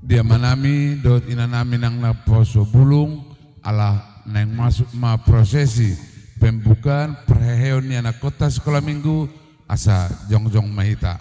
dia manami dot inanami nang na poso bulung ala neng masuk ma prosesi pembukaan perheheon ni anak kota sekolah minggu asa jongjong mahita.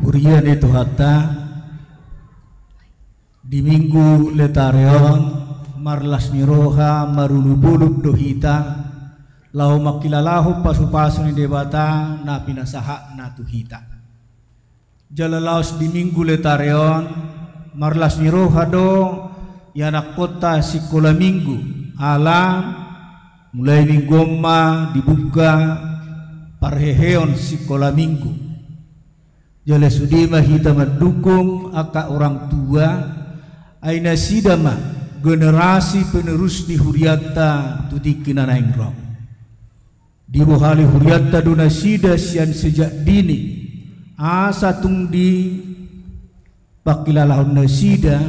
Hurian itu hatta di minggu letarion marlas niroha marulubulub dohita lau makilalahu pasu-pasu ni debata na pinasaha na tuhita jalalaus di minggu letarion marlas niroha do yanak kota sikola minggu alam mulai minggoma dibuka parheheon sikola minggu. Jala sudima hita mendukung aka orang tua aina sidama generasi penerus di huriata tutikina naingrong di bohali huriata duna sida sian sejak dini asa tung di pakilalahun nasida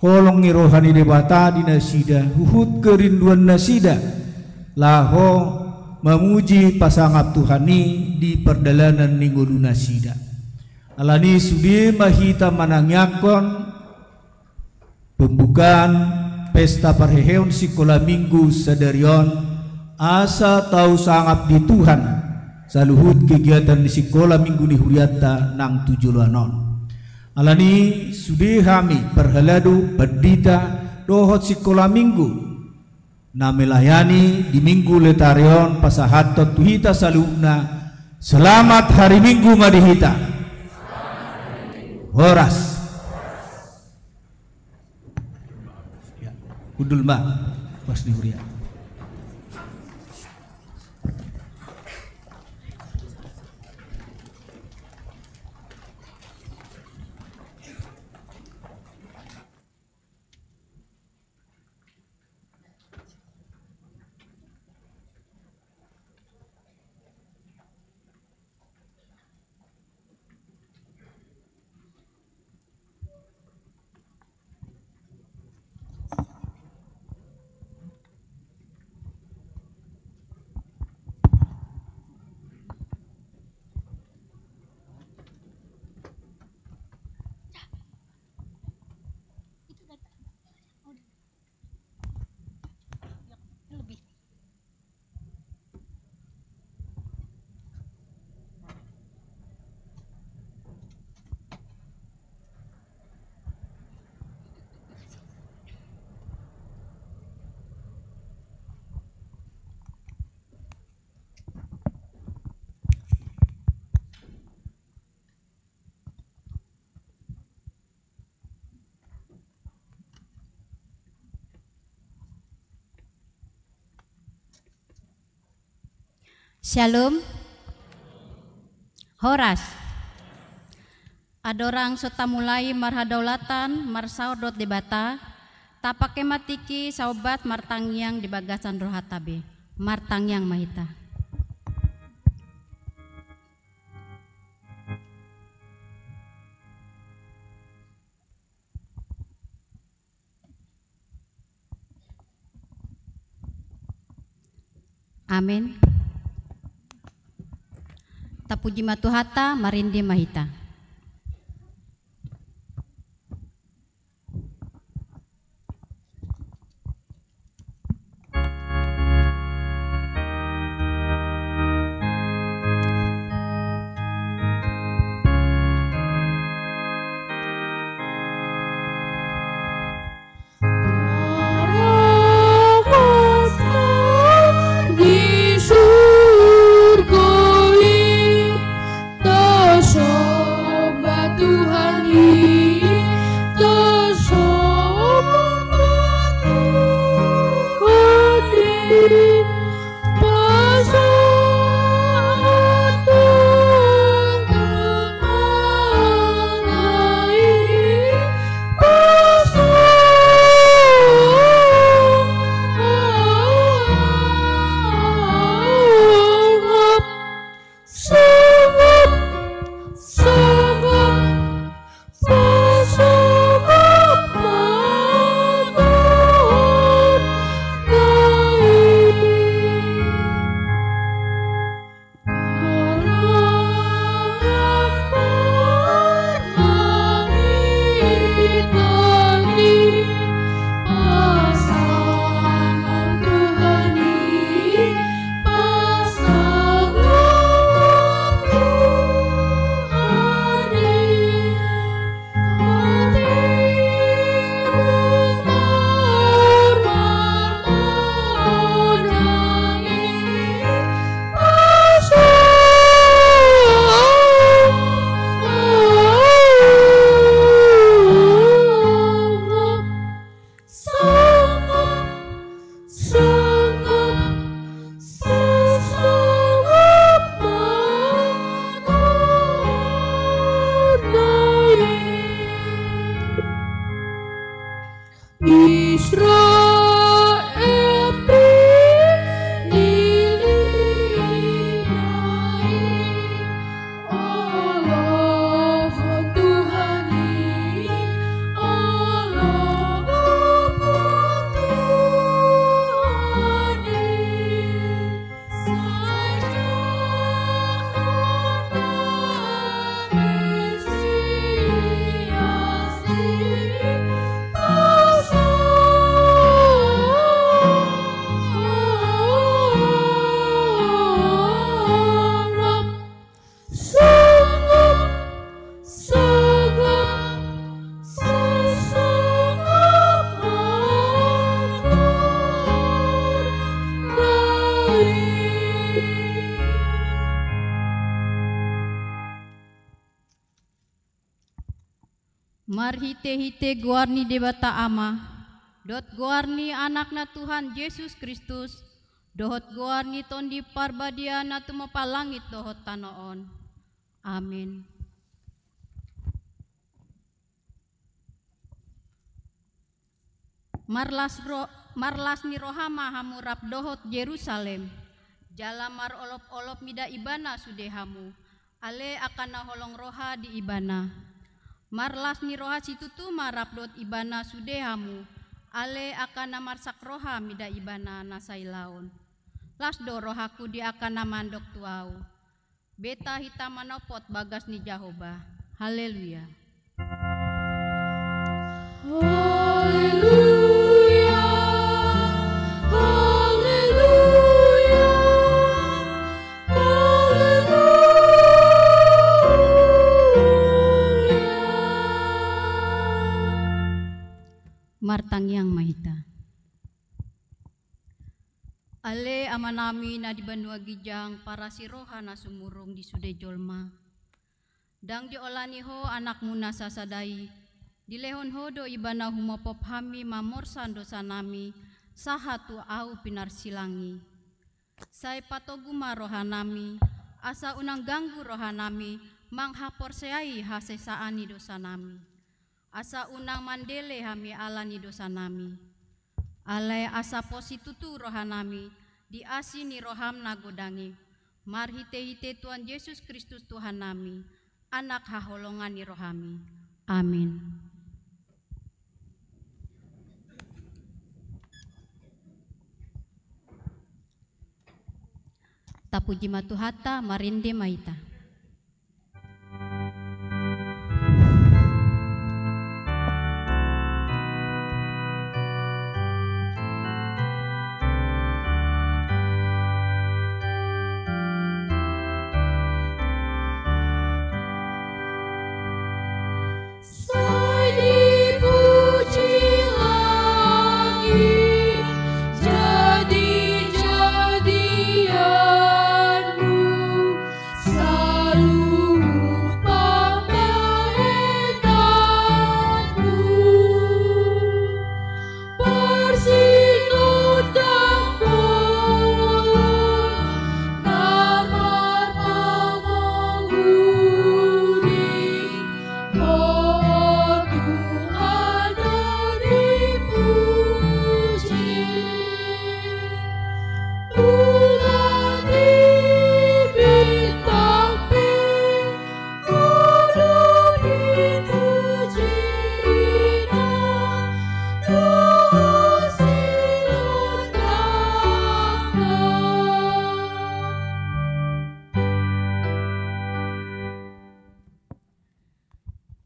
holong rohani debata di nasida huhut kerinduan nasida laho memuji pasangan Tuhani di perdalanan ninggulu nasida alani sudi mahita manangyakon pembukaan pesta parheheon sikola minggu sadarion asa tahu sangat di Tuhan saluhut kegiatan di sikola minggu di huriata nang tujulanon alani sudi hami perhaladu perdita dohot sikola minggu na melayani di minggu letarion pasahatot tuhita saluna selamat hari minggu madihita horas ya udul mbak pas di huria Shalom. Horas. Adorang sota mulai marhadaulatan marsaudot debata tapake matiki saubat martangyang di bagasan rohatabe martangyang mahita. Amin. Tapuji matuhata marindi mahita. Marhite-hite guarni debata ama, dot guarni anakna Tuhan Yesus Kristus, dohot guarni tondi parbadiana tumapalangit dohot tanoon. Amin. Marlas ni rohama hamurap dohot Yerusalem, jalamar olop-olop mida ibana sudehamu, ale akana holong roha di ibana. Marlas ni roha situtu marap dot ibana sudehamu, ale akana marsak roha mida ibana nasailaon. Las do rohaku di akana mandok tuau. Beta hitam manopot bagas ni Jehovah. Haleluya. Haleluya. Haleluya. Martangyang mahita. Ale amanami na di banua gijang para si roha na sumurong di sude jolma. Dang diolani ho anak muna sasadai. Dilehon ho do ibana humopop hami mamorsan dosa nami sahatu au pinarsilangi. Sai patoguma rohanami, asa unang ganggu rohanami, manghapor seai hasesaani dosa nami. Asa unang mandele hami alani dosa nami. Alai asa positutu rohanami, diasi ni roham nagodangi. Marhite-hite Tuhan Yesus Kristus Tuhan nami, anak haholongan ni rohami. Amin. Tapuji matuhata marinde maita.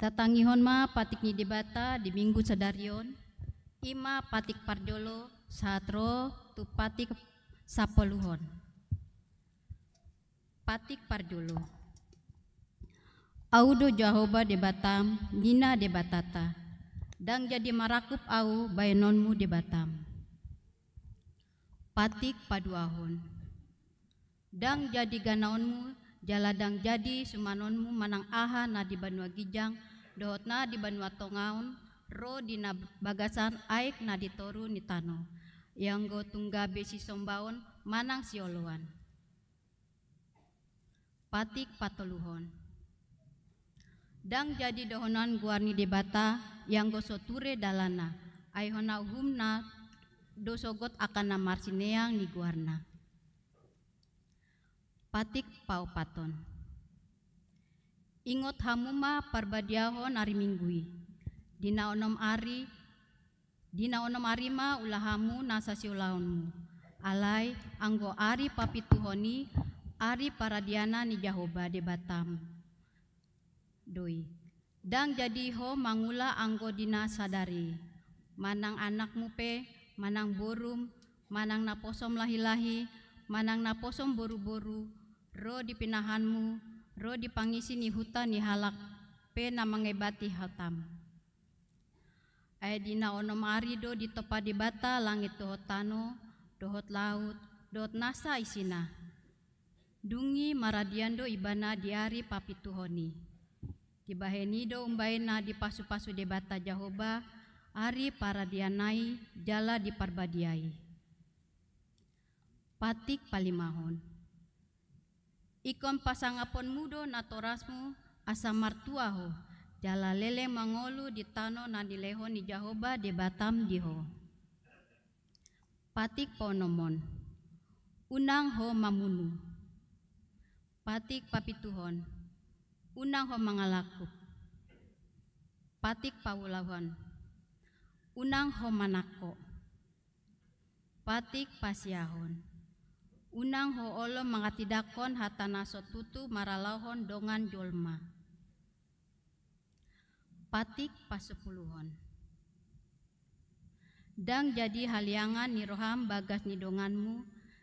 Tatangihon ma patik ni debata di minggu sadarion, ima patik parjolo satro tu patik sapoluhon. Patik parjolo. Audo Jahoba debatam, nina debatata, dang jadi marakup au bayanonmu debatam. Patik paduahon. Dang jadi ganaonmu, jaladang jadi sumanonmu manang aha na di Banua Gijang, dohotna di Banua Tongaon, ro dina bagasan aik na ditoru ni tano, yang go tunggabe si sombaon manang sioloan. Patik patoluhon. Dang jadi dohonan guarni debata yang go soture dalana, aihona uhumna dosogot akan namarsineang ni guarna. Patik paupaton. Ingot hamuma parbadiahon ari minggui. Dina onom ari ma ulahamu nasa siulaonmu. Alai anggo ari papituhoni ari paradiana ni Jahoba debatam. Doi. Dang jadi ho mangula anggo dina sadari. Manang anakmu pe, manang borum, manang naposom lahi-lahi, manang naposom boru-boru, ro dipinahanmu, ro dipangisi ni hutan ni halak pe na mangebati hatam. Ay dina onom ari do ditopa di bata langit dohot tano, dohot laut, dohot nasa isina. Dungi maradiando ibana diari papituhoni. Dibaheni do umbaena di pasu-pasu debata Jahoba, ari paradianai jala diparbadiai. Patik palimahon. Ikon pasangapon mudo natorasmu asa martuaho, jala lele mangolu di tano na dileho ni Jahoba debatam diho. Patik ponomon. Unang ho mamunu. Patik papituhon. Unang ho mangalakup. Patik pawulahon. Unang ho manako. Patik pasiahon. Unang ho olo mangatidakon hatana sotutu maralahon dongan jolma. Patik pasepuluhon. Dang jadi haliangan ni roham bagas ni donganmu,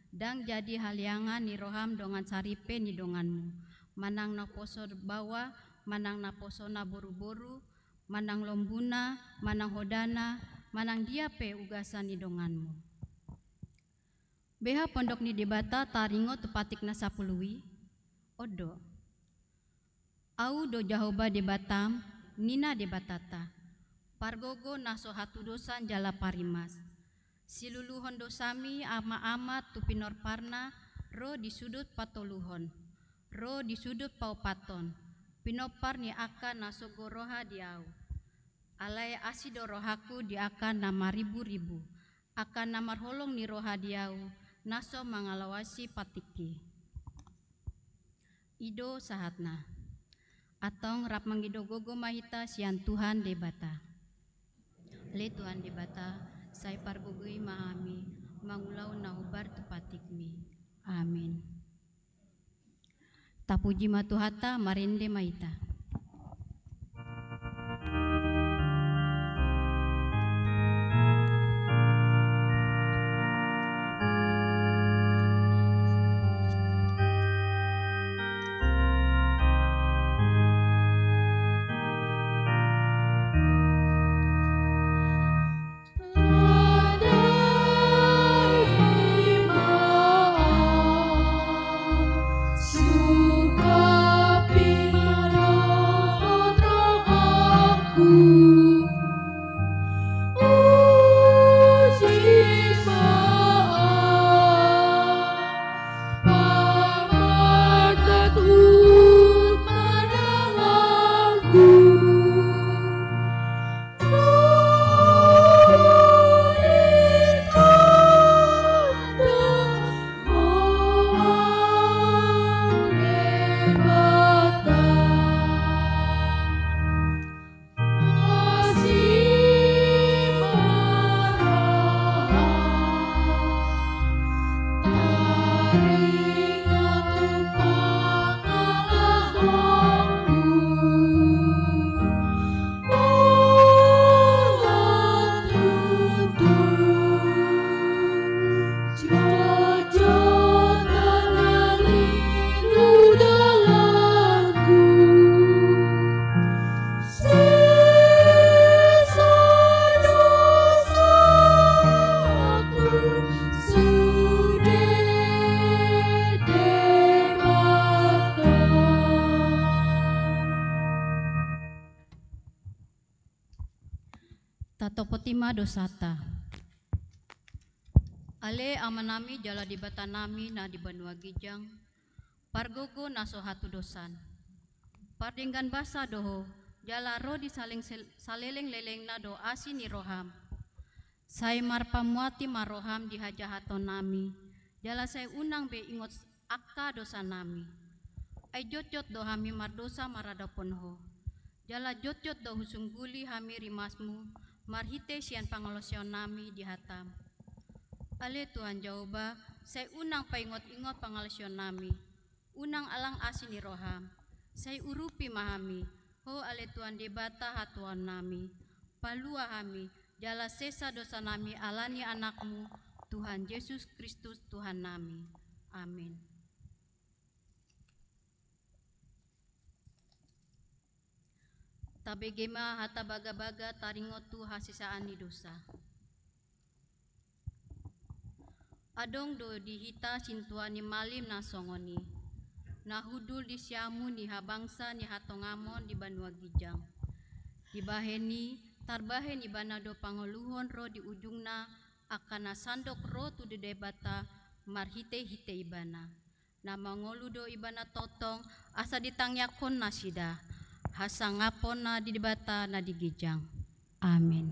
dang jadi haliangan ni roham dongan saripe ni donganmu. Manang naposo bawa, manang naposo na boru-boru, manang lombuna, manang hodana, manang diape ugasan ni donganmu. Beha pondok ni debata taringo tepatik na sapului, odo. Au do Jahoba debatam, nina debatata, pargogo naso hatu dosan jala parimas. Siluluhon dosami ama-ama tu pinorparna ro di sudut patoluhon, ro di sudut paupaton, pinopar ni akan nasogo roha diau. Alai asido rohaku di akan nama ribu-ribu, akan namar holong ni roha diau, naso mangalawasi patiki. Ido sahatna, atong rap mangido gogo mahita sian Tuhan debata. Le Tuhan debata, saya pargugui mahami, mangulau nahubar tupatikmi. Amin. Tapuji matuhata marende maita. Potima dosata. Ale amanami jala di batanami na di Banua Gijang. Pargogo naso hatu dosan. Pardinggan basa doho jala ro di saleleng leleng na do asi ni roham. Saya marpamuati maroham di hajahaton nami. Jala saya unang be ingot akka dosa nami. Ay jotjot do hami mardosa maradapon ho. Jala jotjot do husungguli hami rimasmu. Marhite sian pangalosyon nami di hatam. Ale Tuhan Jaoba, saya unang paingot-ingot pangalosyon nami. Unang alang asin ni roham. Saya urupi mahami. Ho ale Tuhan debata hatuan nami. Palua hami, jala sesa dosa nami alani anakmu, Tuhan Yesus Kristus Tuhan nami. Amin. Tabegema hata baga-baga taringotu hasisaan ni dosa. Adong do dihita sintua ni malim na songoni. Nahudul di siamu ni habangsa ni hatongamon di Banua Gijang. Di baheni tarbahen di banado pangoluhon ro di ujungna akan nasandok ro tu di debata marhite-hite ibana. Na mangoludo ibana totong asa ditangyakon nasida. Hasangapon na di debata na di Gijang. Amin.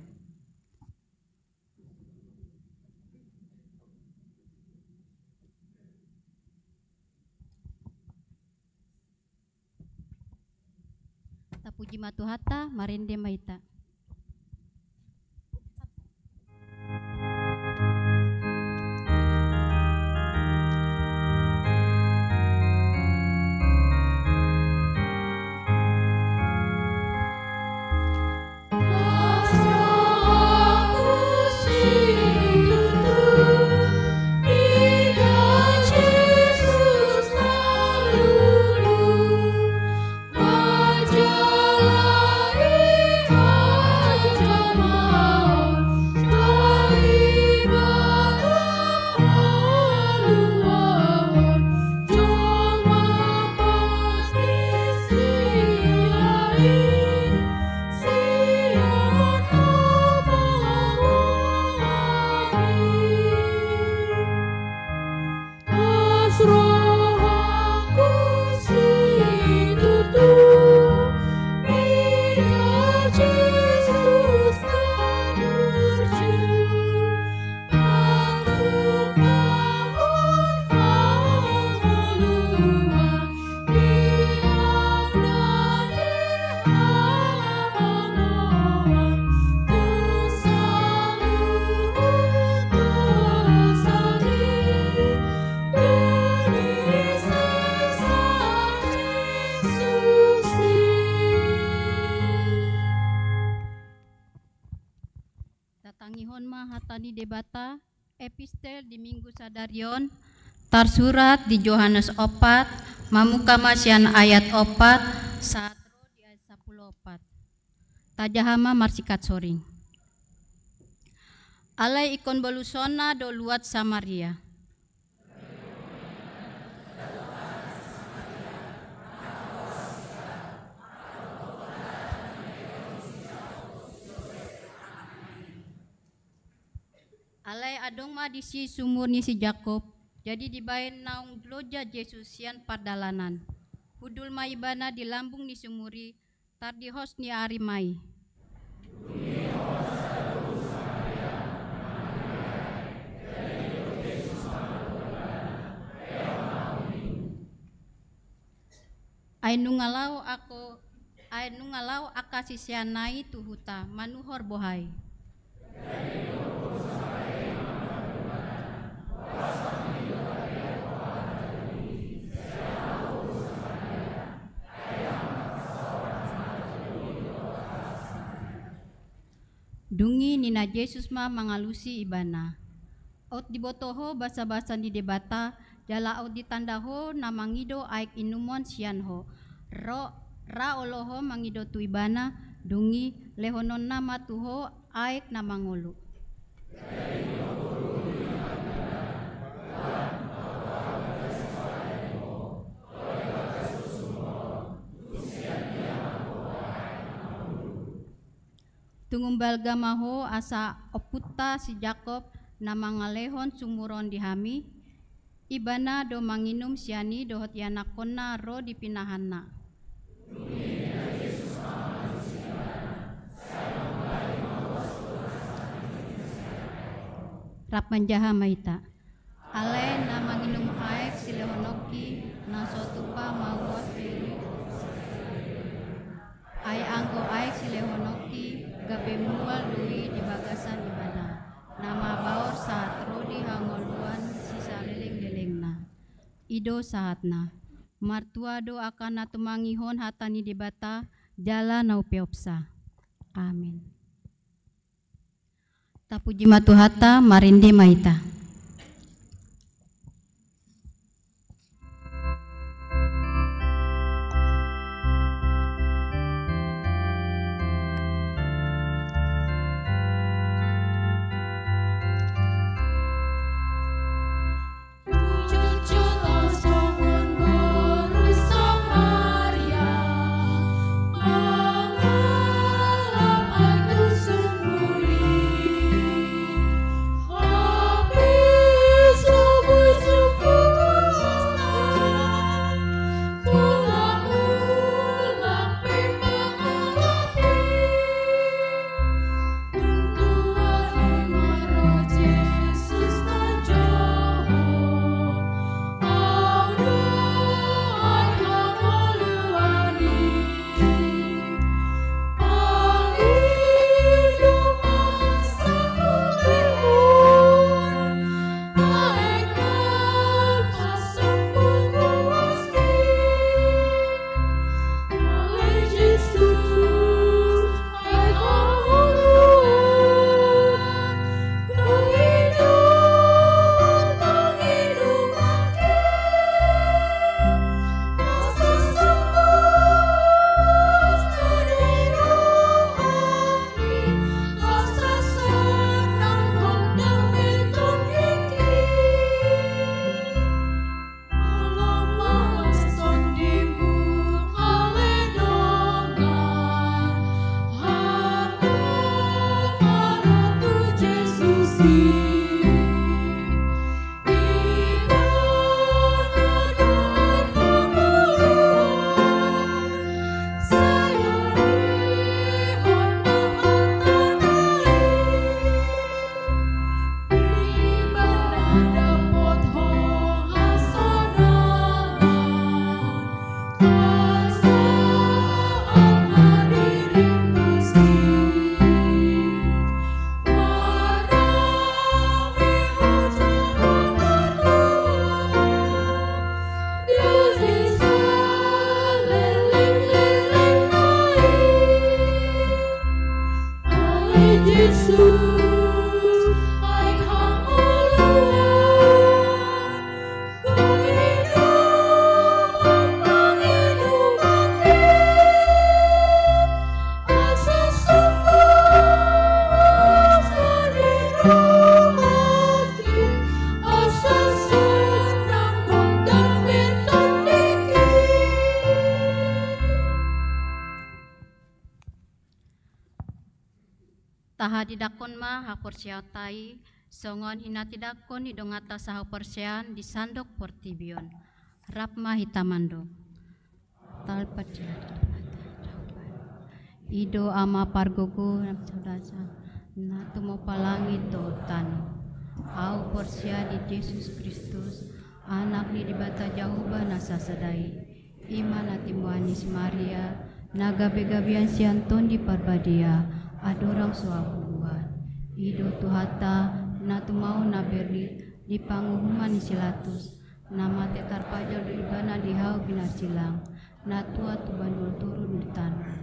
Tapuji matuhata marende maita. Majalah debata epistel di Minggu Sadarion tarsurat di Yohanes 4 mamuka masian ayat 4 satro di ayat 14 tajahama marsikat soring alai ikon belusona do luat Samaria alai adong ma di si sumur ni si Jakob jadi dibain naung loja Yesus sian pardalanan hudul ma ibana di lambung ni sumuri tar di hos ni ari mai ai nungalau akasi sianai tuhuta manuhor bohai dungi nina Yesus ma mangalusi ibana out dibotoho basa-basa di debata jala out ditandaho na mangido aik inumon sianho ra oloho mangido tu ibana dungi lehonon nama tuho aik na mangolu tungumbal gamaho asa oputa si Jakob na mangalehon sumuron dihami ibana do manginum siani dohot yanakonna ro dipinahanna rap manjaha maita ale na manginum aek silehonoki na sotupa mawat ay angko aek silehonoki gabe mual dui di bagasan ibana nama baor saat rodi hangoluan sisa leleng-lelengna ido saatna martua do akan natumangihon hatani debata jala nau peopsa amin tapuji matuhata marinde maita Jesus, I taha didakon ma haporsiatai songon hinatidakon hidongata sahaporsian di sandok portibion rapma hitamando talpat ido ama pargogo na tumo palangi to tano au porsia di Yesus Kristus anak ni dibata jahuba nasa sadai iman atimuanis Maria nagabe-gabian si Anton di parbadia adorang suahuan ido tuhata na tumau na berli di panguhuman ni silatus nama tetar pajal di ibana di hau binar silang na tua tu bandul turun di tanah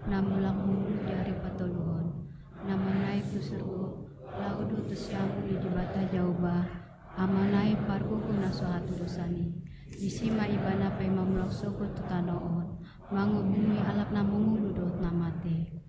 na mulak mulu dari patoluhon na naik tu sergo laudu tu siamu di bata jauba amanai parkuku na suatu dosani disima ibana pay mamulak soko tu tanoon mangubumi alap na munguludot na mate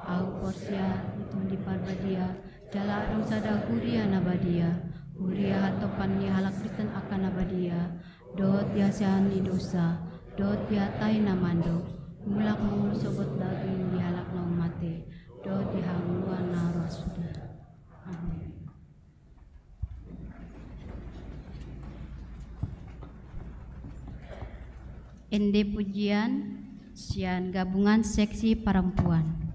au porsia itu di parbadia jala adong sada huria na badia huria hatopan ni halakritan akan na badia dot yasan ni dosa dot yatai na mando mulak mungul sobot daging di halak na umate dot dihangluan na rasuda. Amin. Ende pujian sian gabungan seksi perempuan.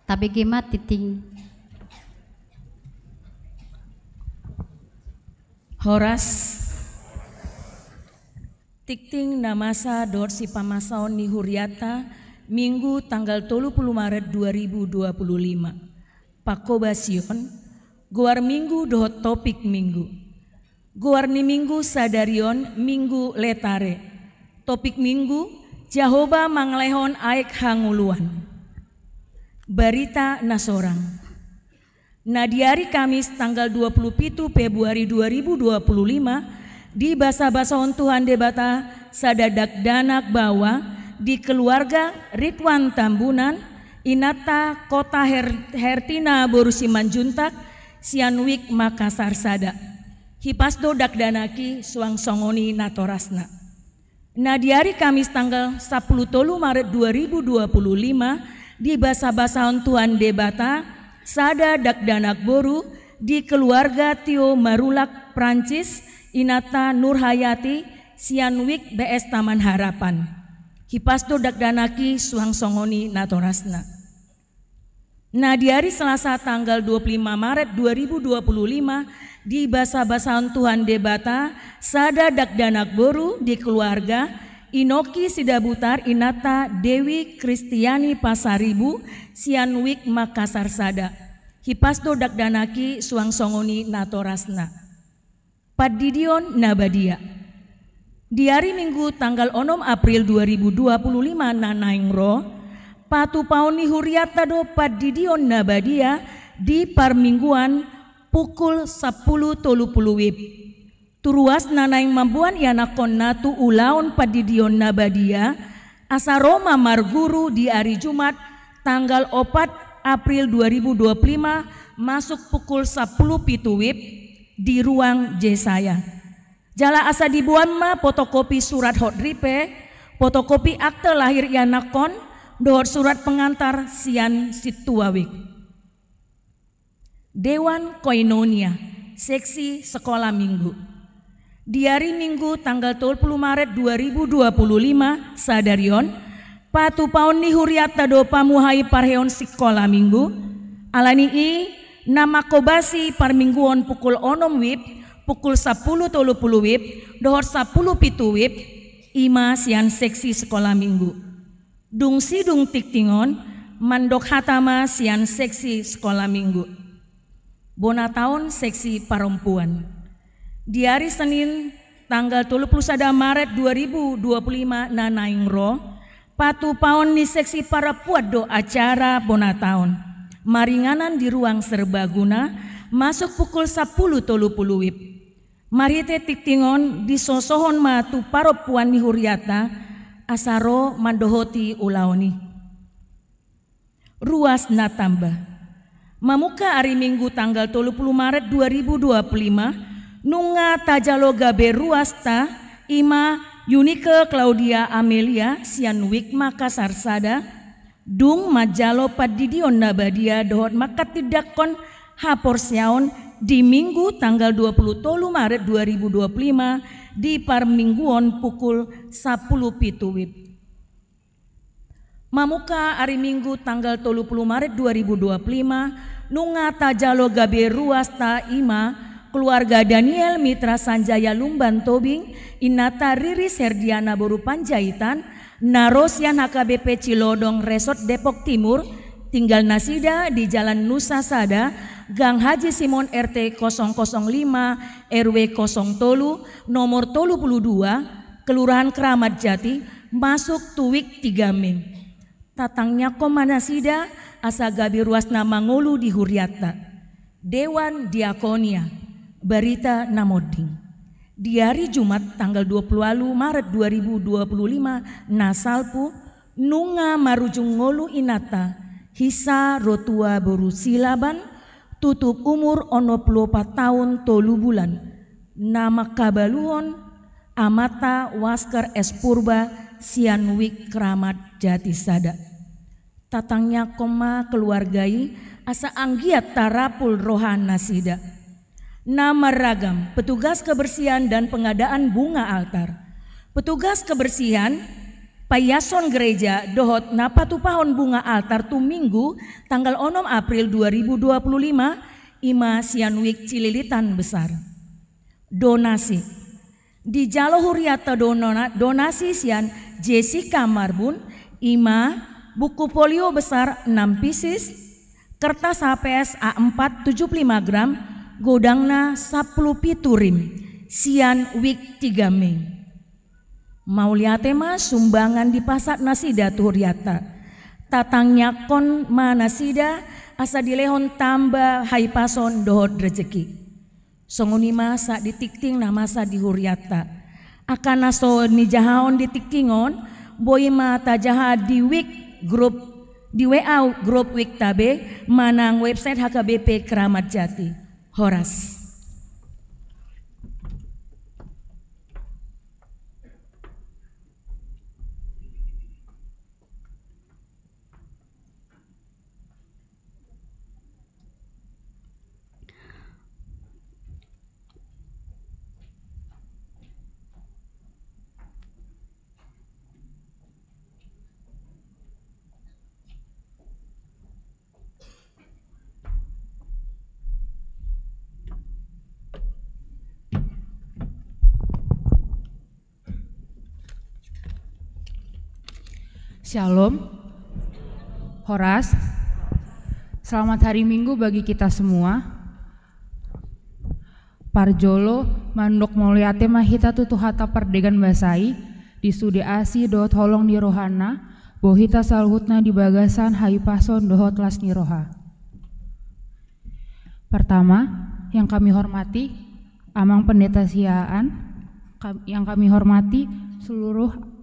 Tapi gemat titing. Horas Tikting namasa dor si pamasaon ni Huriata Minggu tanggal 30 Maret 2025. Pakobasion Guar minggu dohot topik minggu. Guar ni minggu sadarion minggu letare. Topik minggu Jehovah manglehon aek hanguluan. Barita nasorang. Nah di hari Kamis tanggal 27 Februari 2025 di basa-basaon Tuhan debata sadadak danak bawa di keluarga Ridwan Tambunan Inata Kota Hertina Borusi Manjuntak Sianwik Makassar Sada Hipasdo dakdanaki suang songoni natorasna. Nah di hari Kamis tanggal 10 Maret 2025 di basa-basaon Tuhan debata sada dakdanak boru di keluarga Tio Marulak Prancis Inata Nurhayati Sianwik BS Taman Harapan Hipasdo dakdanaki suang songoni natorasna. Nah di hari Selasa tanggal 25 Maret 2025 di basa-basaon Tuhan debata sada dakdanak boru di keluarga Inoki Sidabutar Inata Dewi Kristiani Pasaribu Sianwik Makassar Sada Hipasdo dakdanaki suang songoni natorasna. Padidion Nabadia. Di hari Minggu tanggal 6 April 2025 nanaingro patu pauni Huriata do Padidion Nabadia di parmingguan pukul 10.30 WIB. Turuas nanaing mambuan yanakon natu ulaon Padidion Nabadia asa Roma Marguru di hari Jumat tanggal 4 April 2025 masuk pukul 10.00 WIB di ruang Jesaya. Jala asa dibuan ma fotokopi surat hodripe, fotokopi akte lahir yanakon, dohor surat pengantar sian situawik. Dewan Koinonia, seksi sekolah minggu. Di hari Minggu tanggal 30 Maret 2025 sadarion, patu paun ni Huriata do pamuhai parheon sekolah minggu, alani i nama kobasi parmingguon pukul 6 WIB, pukul 10.30 WIB, dohor 10.07 WIB, ima sian seksi sekolah minggu. Dung sidung tiktingon, mandok hatama sian seksi sekolah minggu. Bona tahun seksi perempuan. Di hari Senin tanggal 31 Maret 2025 nanaingro, patu paon ni seksi para puat do acara bona tahun. Maringanan di ruang serbaguna masuk pukul 10.30 WIB. Marite tiktingon di sosohon matu paropuan ni Huriata asaro mandohoti ulaoni. Ruas natamba. Mamuka hari Minggu tanggal 30 Maret 2025 nunga tajalo gabe ruasta ima Yunike Claudia Amelia Sianwik Makassar Sada dung majalo Padidion Nabadia dohot makat tidakon haporsiaon di Minggu tanggal 20 Maret 2025 di parmingguon pukul 10.00 WIB. Mamuka hari Minggu tanggal 30 Maret 2025 nunga tajalo gabe ruasta ima keluarga Daniel Mitra Sanjaya Lumban Tobing Inata Riris Herdiana Boru Panjaitan Narosian HKBP Cilodong Resort Depok Timur tinggal nasida di Jalan Nusa Sada Gang Haji Simon RT 005 RW 0 nomor 32 Kelurahan Keramat Jati masuk tuwik 3 Mei. Tatangnya komanasida asa gabi ruas nama ngolu di Huriata. Dewan Diakonia Barita Namoding. Di hari Jumat tanggal 20 Maret 2025 nasalpu nunga marujung ngolu inata hisa rotua boru silaban tutup umur 24 tahun 3 bulan nama kabaluhon amata wasker espurba Sianwik Keramat Jati Sada. Tatangnya koma keluargai asa anggiat tarapul rohan nasida. Nama ragam petugas kebersihan dan pengadaan bunga altar. Petugas kebersihan Payason gereja dohot napatu pahon bunga altar tu Minggu tanggal 6 April 2025 ima sian wik cililitan besar. Donasi di Jalo Huriata donasi sian Jessica Marbun ima buku folio besar 6 pieces, kertas HPS A4 75 gram, godangna 10 piturim, sian wik 3 Mei. Mauliate mah sumbangan di pasar nasida Tuhuriata. Tatangnya kon manasida asa dilehon tambah haipason dohot rezeki. Songuni masa ditikting na masa di Huriata. Akan naso ni jahaon ditiktingon boy mata jaha di wik grup di WA grup wik tabe manang website HKBP Keramat Jati. Horas. Shalom, Horas, selamat hari Minggu bagi kita semua. Parjolo mandok moliate mahita tutuhata perdegan basai di studi asi dohot holong di rohana bohita salhutna di bagasan haipason dohot las ni roha. Pertama, yang kami hormati Amang Pendeta Siaan, yang kami hormati seluruh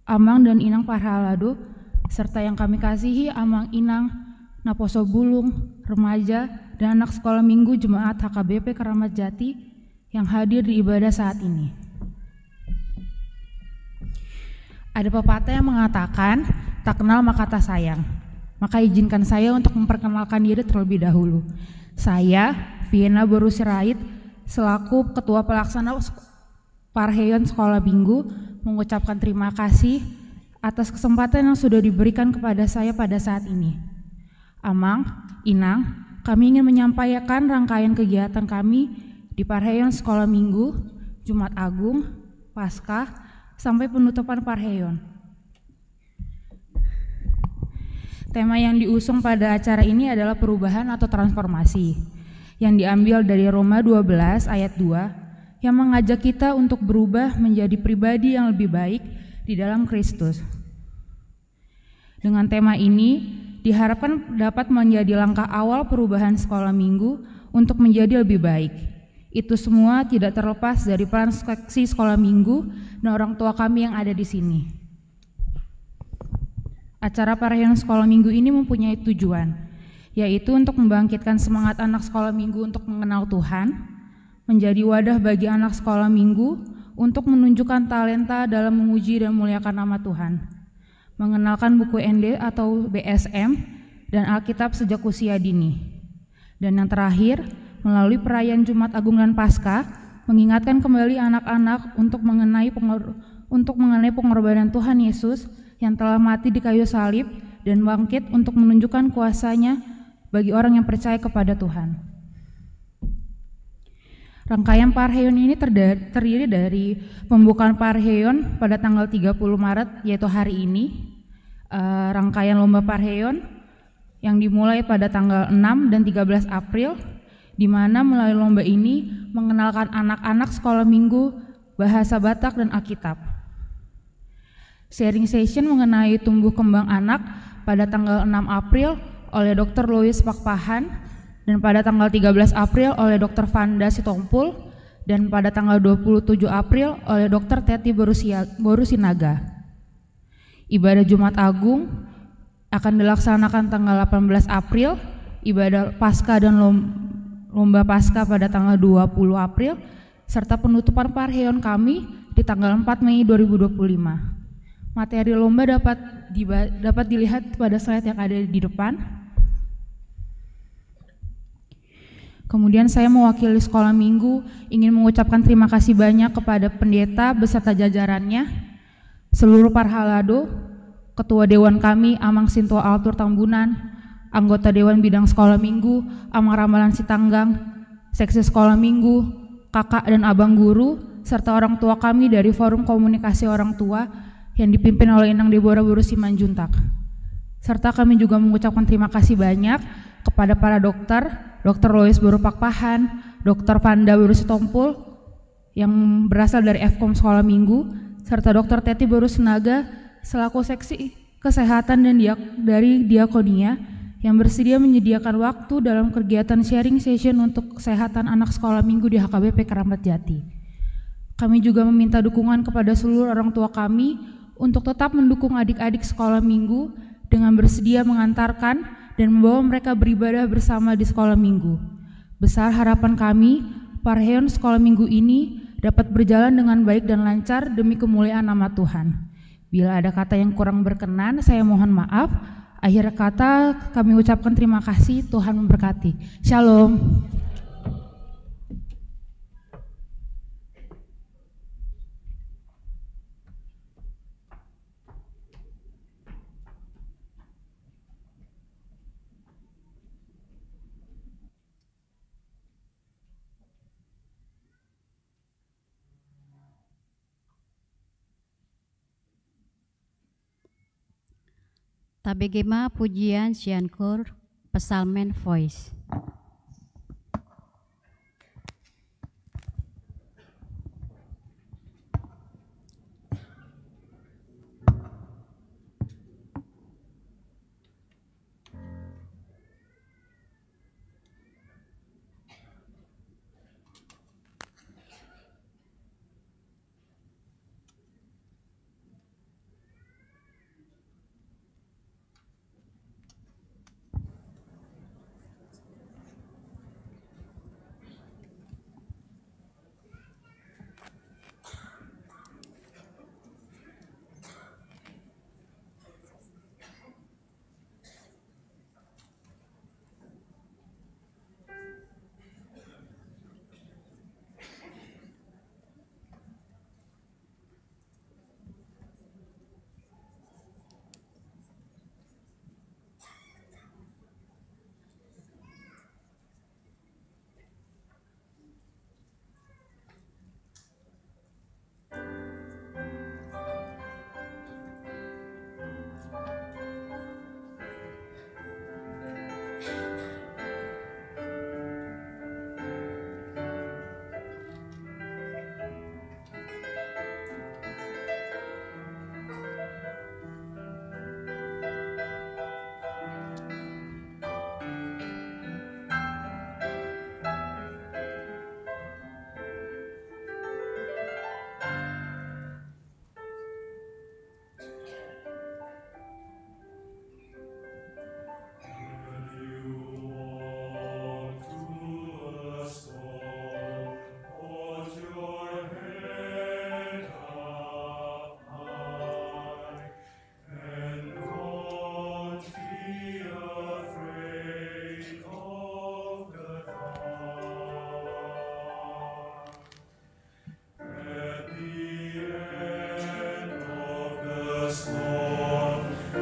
Amang dan Inang Parhalado, serta yang kami kasihi Amang Inang Naposo Bulung, remaja, dan anak sekolah minggu Jemaat HKBP Keramat Jati yang hadir di ibadah saat ini. Ada pepatah yang mengatakan, tak kenal maka tak sayang. Maka izinkan saya untuk memperkenalkan diri terlebih dahulu. Saya, Viena Boru Sirait, selaku Ketua Pelaksana Parheyon Sekolah Minggu, mengucapkan terima kasih atas kesempatan yang sudah diberikan kepada saya pada saat ini. Amang, Inang, kami ingin menyampaikan rangkaian kegiatan kami di Parheyon Sekolah Minggu, Jumat Agung, Paskah, sampai penutupan Parheyon. Tema yang diusung pada acara ini adalah perubahan atau transformasi, yang diambil dari Roma 12 ayat 2, yang mengajak kita untuk berubah menjadi pribadi yang lebih baik di dalam Kristus. Dengan tema ini diharapkan dapat menjadi langkah awal perubahan sekolah minggu untuk menjadi lebih baik. Itu semua tidak terlepas dari peran seksi sekolah minggu dan orang tua kami yang ada di sini. Acara Parheyon Sekolah Minggu ini mempunyai tujuan, yaitu untuk membangkitkan semangat anak sekolah minggu untuk mengenal Tuhan, menjadi wadah bagi anak sekolah minggu untuk menunjukkan talenta dalam memuji dan memuliakan nama Tuhan, mengenalkan buku ND atau BSM dan Alkitab sejak usia dini. Dan yang terakhir, melalui perayaan Jumat Agung dan Paskah, mengingatkan kembali anak-anak untuk mengenai pengorbanan Tuhan Yesus yang telah mati di kayu salib dan bangkit untuk menunjukkan kuasa-Nya bagi orang yang percaya kepada Tuhan. Rangkaian Parheyon ini terdiri dari pembukaan Parheyon pada tanggal 30 Maret yaitu hari ini, rangkaian lomba Parheyon yang dimulai pada tanggal 6 dan 13 April, di mana melalui lomba ini mengenalkan anak-anak sekolah minggu bahasa Batak dan Alkitab. Sharing session mengenai tumbuh kembang anak pada tanggal 6 April oleh Dr. Louis Pakpahan, dan pada tanggal 13 April oleh Dr. Vanda Sitompul, dan pada tanggal 27 April oleh Dr. Teti Borusinaga. Ibadah Jumat Agung akan dilaksanakan tanggal 18 April, ibadah Paskah dan lomba Paskah pada tanggal 20 April, serta penutupan Parheyon kami di tanggal 4 Mei 2025. Materi lomba dapat dilihat pada slide yang ada di depan. Kemudian saya mewakili sekolah minggu ingin mengucapkan terima kasih banyak kepada pendeta beserta jajarannya, seluruh Parhalado, Ketua Dewan kami Amang Sinto Altur Tambunan, anggota Dewan Bidang Sekolah Minggu Amang Ramalan Sitanggang, Seksi Sekolah Minggu, kakak dan abang guru, serta orang tua kami dari Forum Komunikasi Orang Tua yang dipimpin oleh Inang Deborah Buru Simanjuntak. Serta kami juga mengucapkan terima kasih banyak kepada para dokter, Dr. Lois Buru Pakpahan, Dr. Panda Buru Sitompul yang berasal dari Fkom Sekolah Minggu, serta Dr. Teti Buru Senaga selaku seksi kesehatan dan dari Diakonia yang bersedia menyediakan waktu dalam kegiatan sharing session untuk kesehatan anak sekolah minggu di HKBP Keramat Jati. Kami juga meminta dukungan kepada seluruh orang tua kami untuk tetap mendukung adik-adik sekolah minggu dengan bersedia mengantarkan dan membawa mereka beribadah bersama di sekolah minggu. Besar harapan kami, Parheon sekolah minggu ini dapat berjalan dengan baik dan lancar demi kemuliaan nama Tuhan. Bila ada kata yang kurang berkenan, saya mohon maaf. Akhir kata kami ucapkan terima kasih, Tuhan memberkati. Shalom. Tabegema pujian Siankur Pesalmen Voice.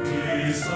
Peace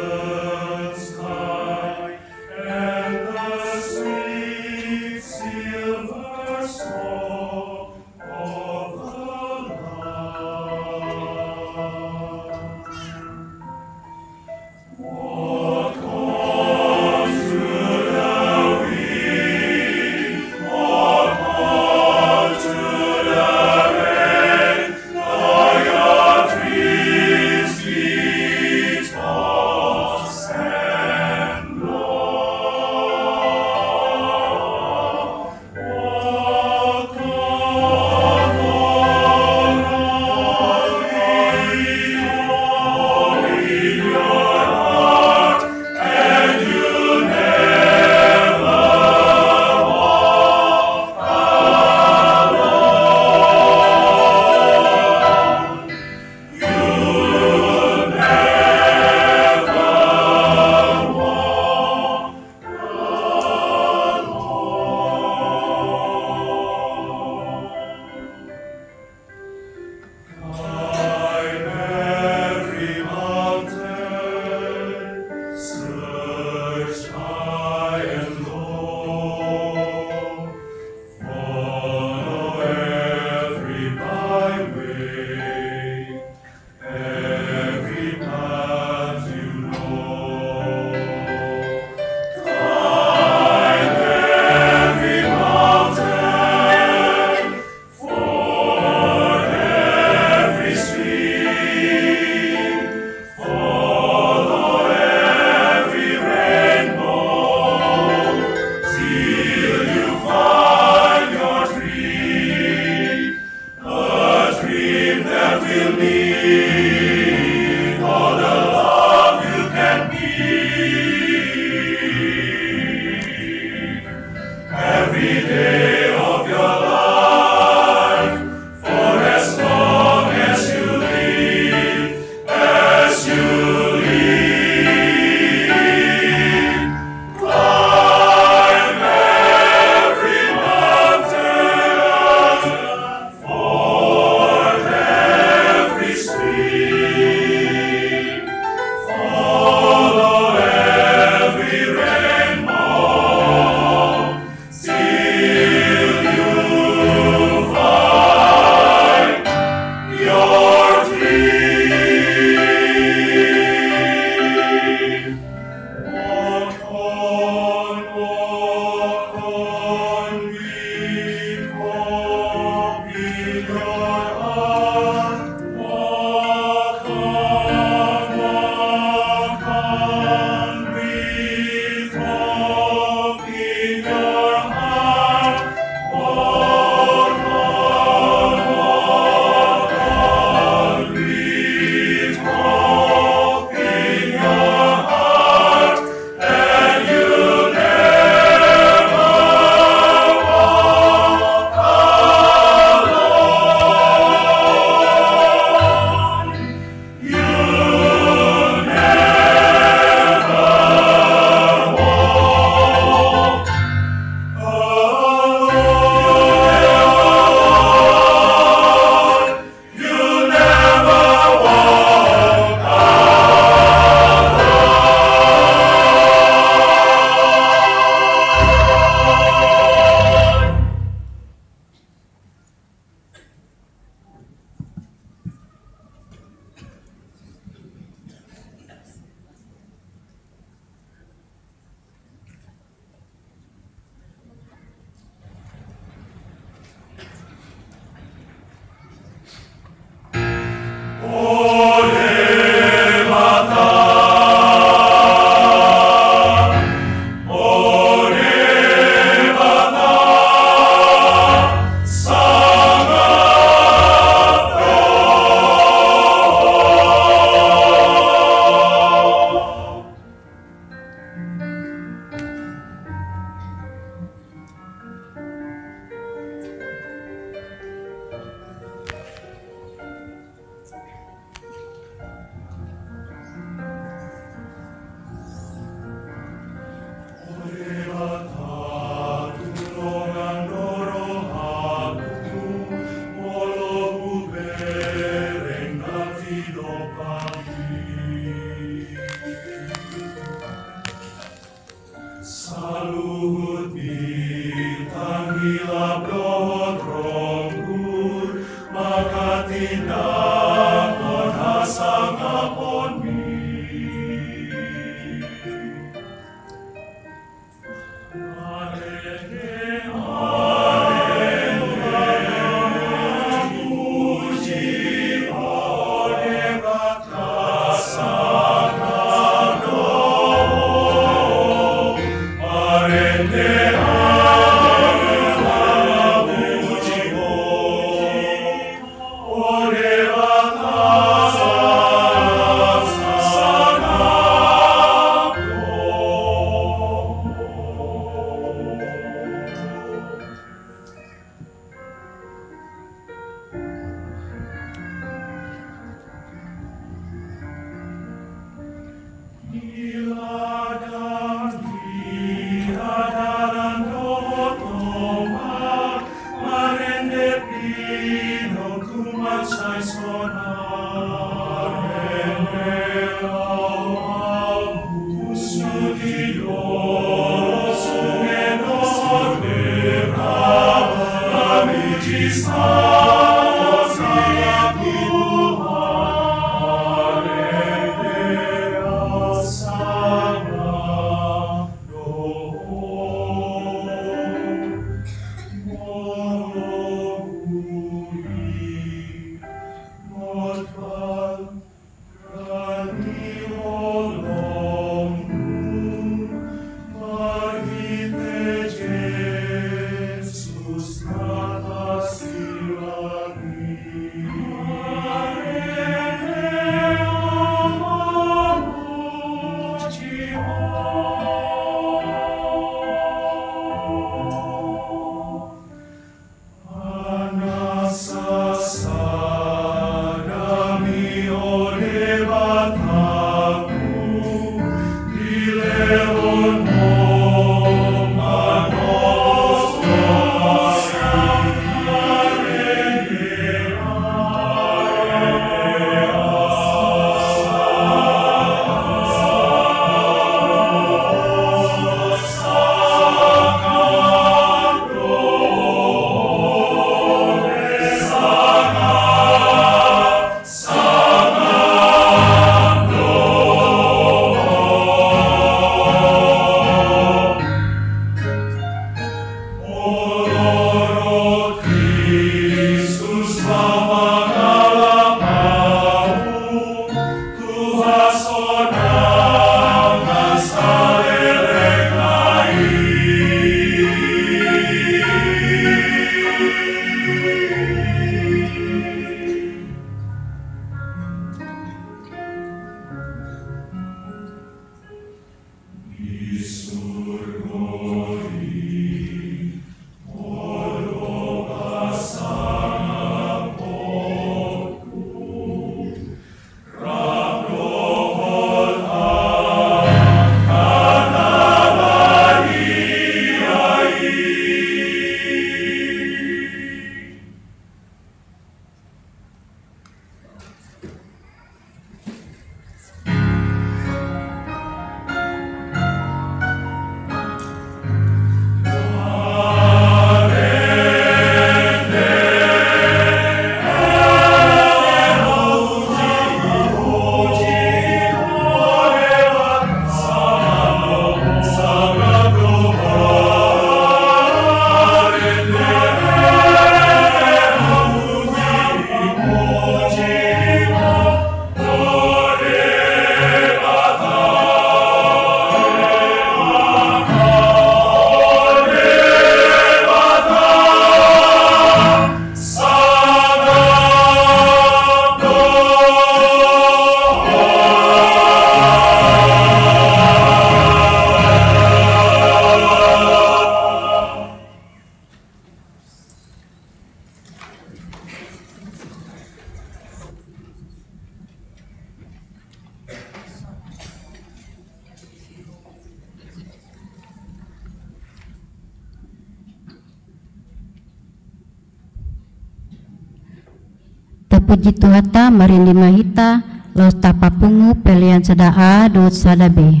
puji Tuhata marindi mahita los tapapungu pelian sada A dot sada B.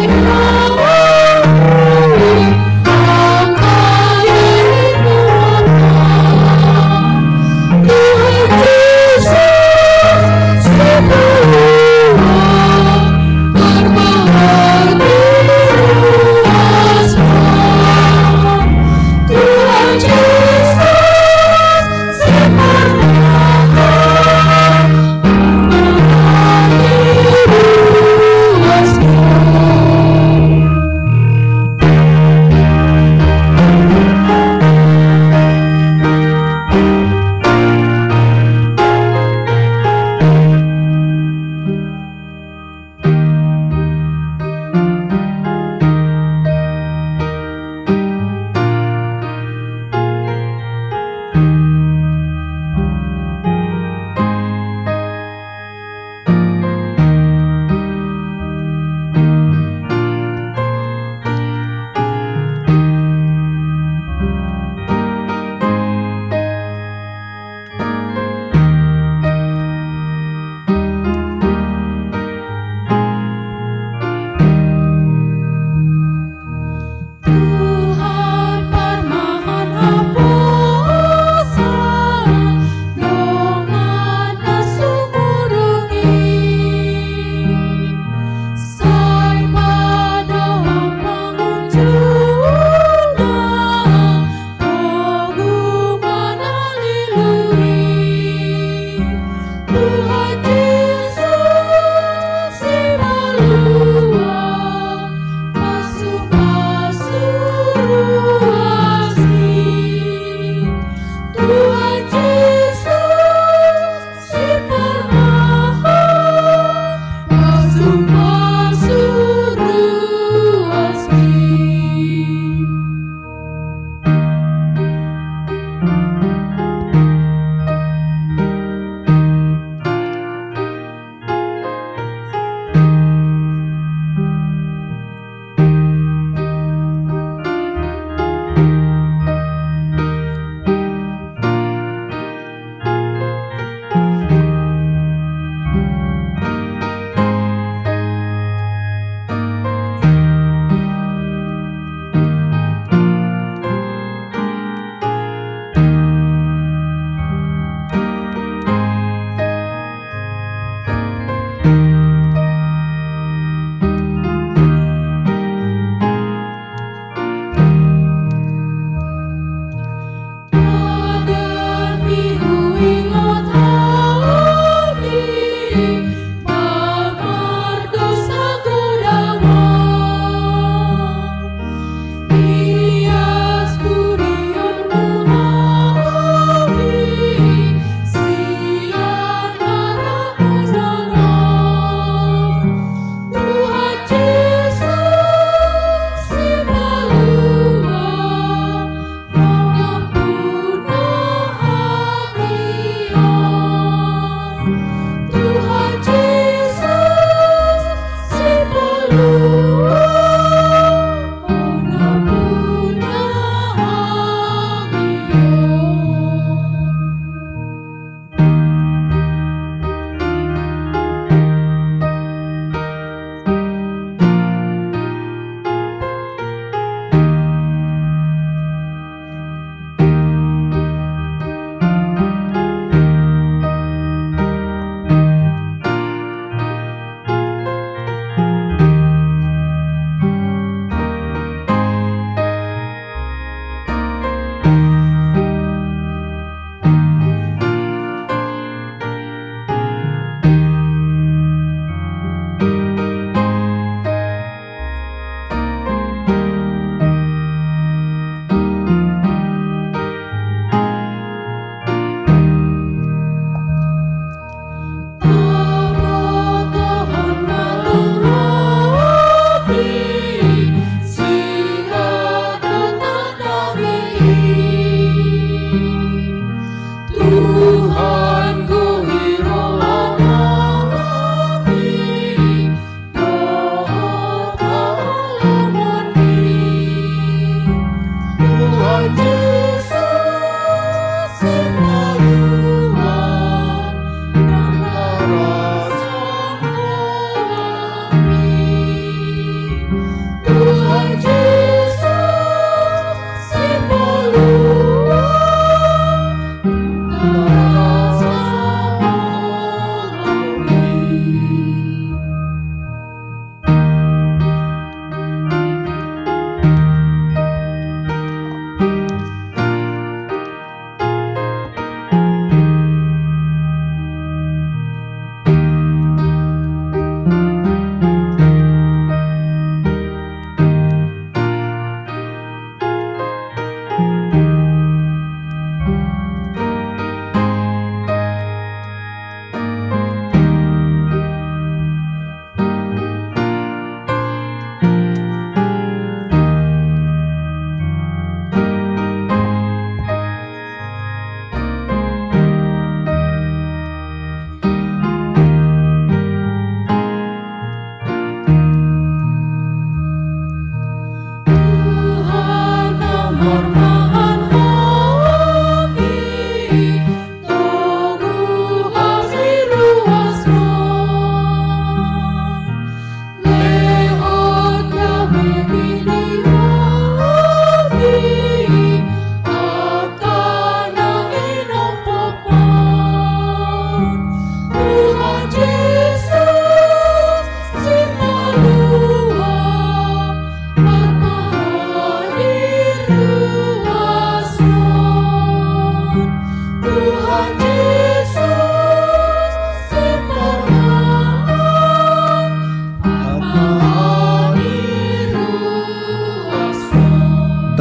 Lord,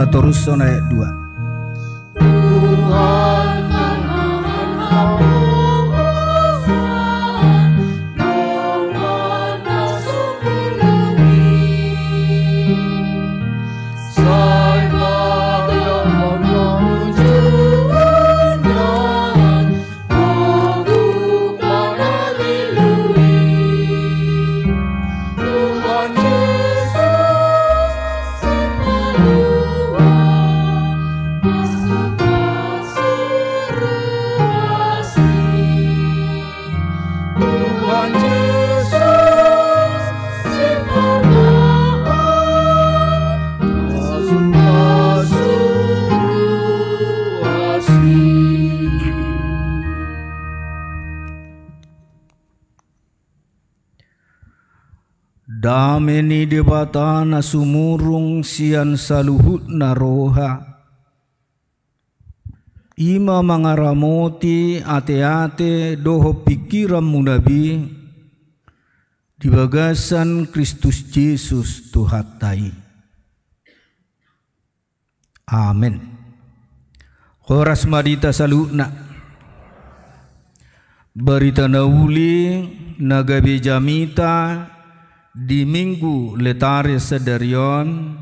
terus ayat 2. Tuhan menahan halusan dengan masuk bumi. Saya yang mewujudkan aku pada dilui. Tuhan Yesus sepaluan masuk asli. Tuhan Yesus sepaluan masuk asli. Dameni debatana sumurung sian saluhut naroha. Ima mangaramoti ate-ate doho pikiran munabi di bagasan Kristus Yesus Tuhatai. Amin. Horas marita salutna. Berita nauli nagabe jamita di minggu letare sedarion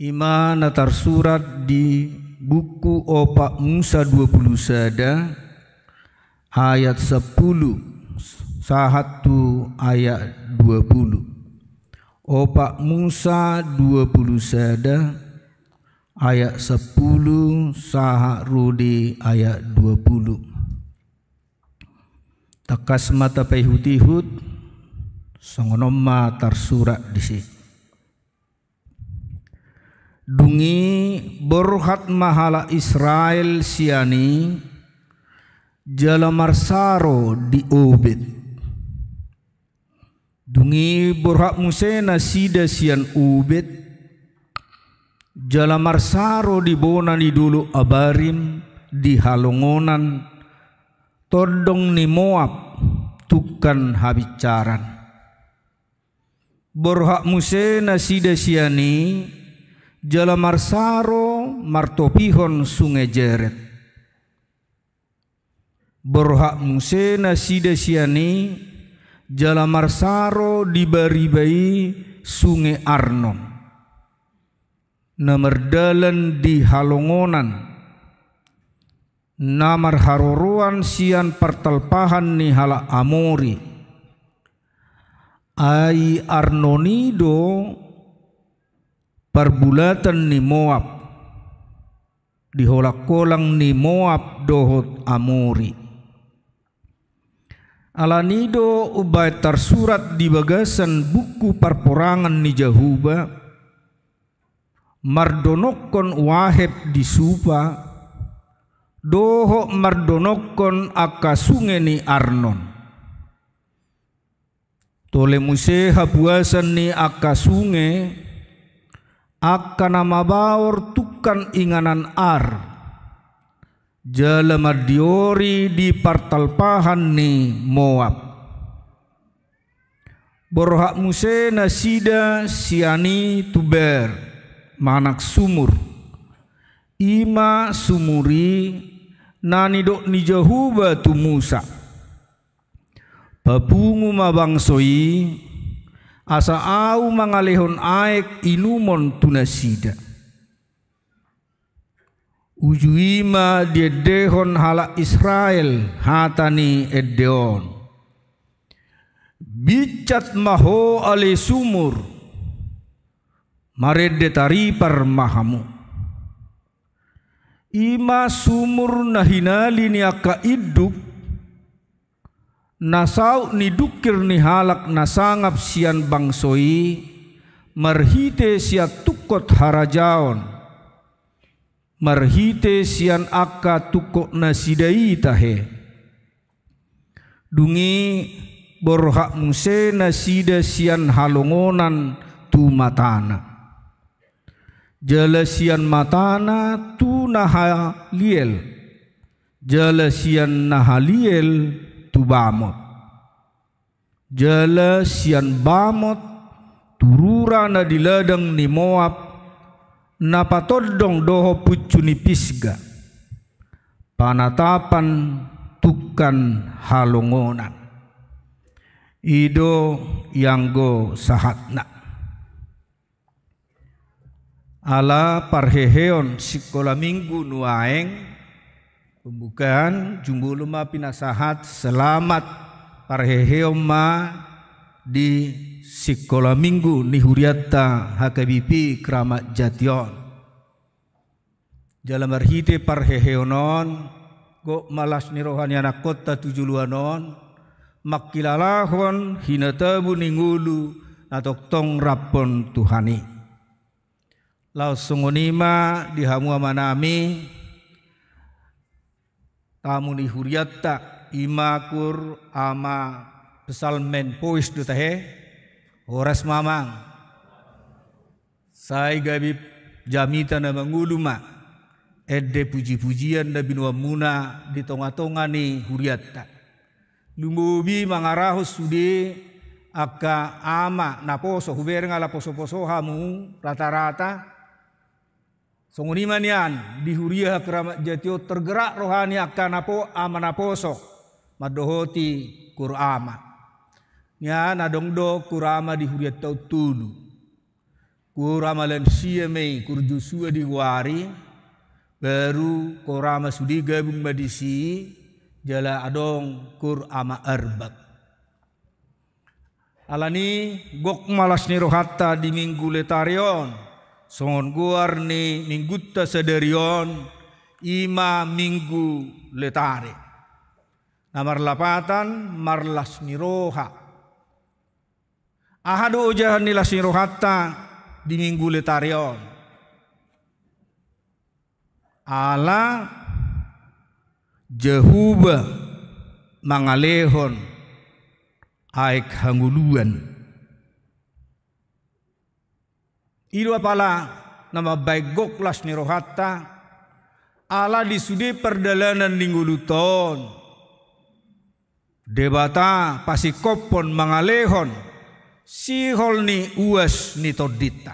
ima natar surat di buku Opak Musa 20 sada ayat 10 sahatu ayat 20. Opak Musa 20 sada ayat 10 saharudi ayat 20. Takas mata pehutihut songonoma tersurat di sini. Dungi borhat mahala Israel siani jalamarsaro di Obed. Dungi borhat musena sida sian Obed jalamarsaro di bonani dulu abarim di halongonan todong ni Moab tukan habicaran. Borhak musena sida siani jalamarsaro martopihon sungai Jeret. Borhak musena sida siani jalamarsaro dibaribai sungai Arnon. Namerdalan di halongonan. Namar haroruan sian pertelpahan ni hala Amori. Ai Arnonido perbulatan ni Moab di holak kolang ni Moab dohot Amori. Alanido ubay tersurat di bagasan buku perporangan ni Jahuba mardonokon waheb di Supa doho mardonokon akasunge ni Arnon. Tole muse habuasan ni akasunge akan mabaor tukan inganan ar jalamardiori di partalpahan ni Moab. Borhak muse nasida siani tuber manak sumur ima sumuri nani dok ni Jahuba tu Musa. Babungu mabangsoi asa au mangalehon aek inumon tunasida. Ujuima diedehon hala Israel hatani edeon. Bicat maho ale sumur marede taripar mahamu. Ima sumur nahinali ni aka iduk nasau ni dukir ni halak nasangap sian bangsoi marhite sia tukot harajaon marhite sian akka tukok nasidai tahe. Dungi borhak muse nasida sian halongonan tu matana jala sian matana tu nahaliel jala sian nahaliel tu bamot jala sian bamot turura na di ladang ni Moab napatodong doho pucuni pisga panatapan tukan halongonan ido yanggo sahatna ala parheheon sekolah minggu nuaeng pembukaan jumbuluma pinasahat selamat parheheon ma di sekolah minggu nihuriata HKBP Kramat Jation jalan berhite parheheonon go malas nirohani anak kota tujuluanon makilalahon hinatabu ningulu natok tong rapon Tuhani langsung nima dihamu manami tamu nihuriata imakur ama pesalmen pois dutahe oras mamang sai gabi jamita na manguluma edde puji-pujian da binua muna di tonga-tonga ni huriata lumubi mangarahos sude aka ama naposo huber ngala poso-poso hamu rata-rata songuniman yan di Huria Kramat Jatio tergerak rohani akan napo ama naposo madohoti kurama nya nadongdo kurama di Huriat tau tulu kurama lansia mei kurjusua di wari baru kurama sudi gabung badisi jala adong kurama arbak alani gok malas ni rohata di minggu letarion songon guar ni minggutta sadarion ima minggu letare namar lapatan marlas ni roha ahadu ujahan nilas ni rohata di minggu letarion ala Jehuba mangalehon aik hanguluan idu apala nama baik goklas ni rohata ala disudi perdalanan ningguluton debata pasikopon mangalehon sihol ni uas ni todita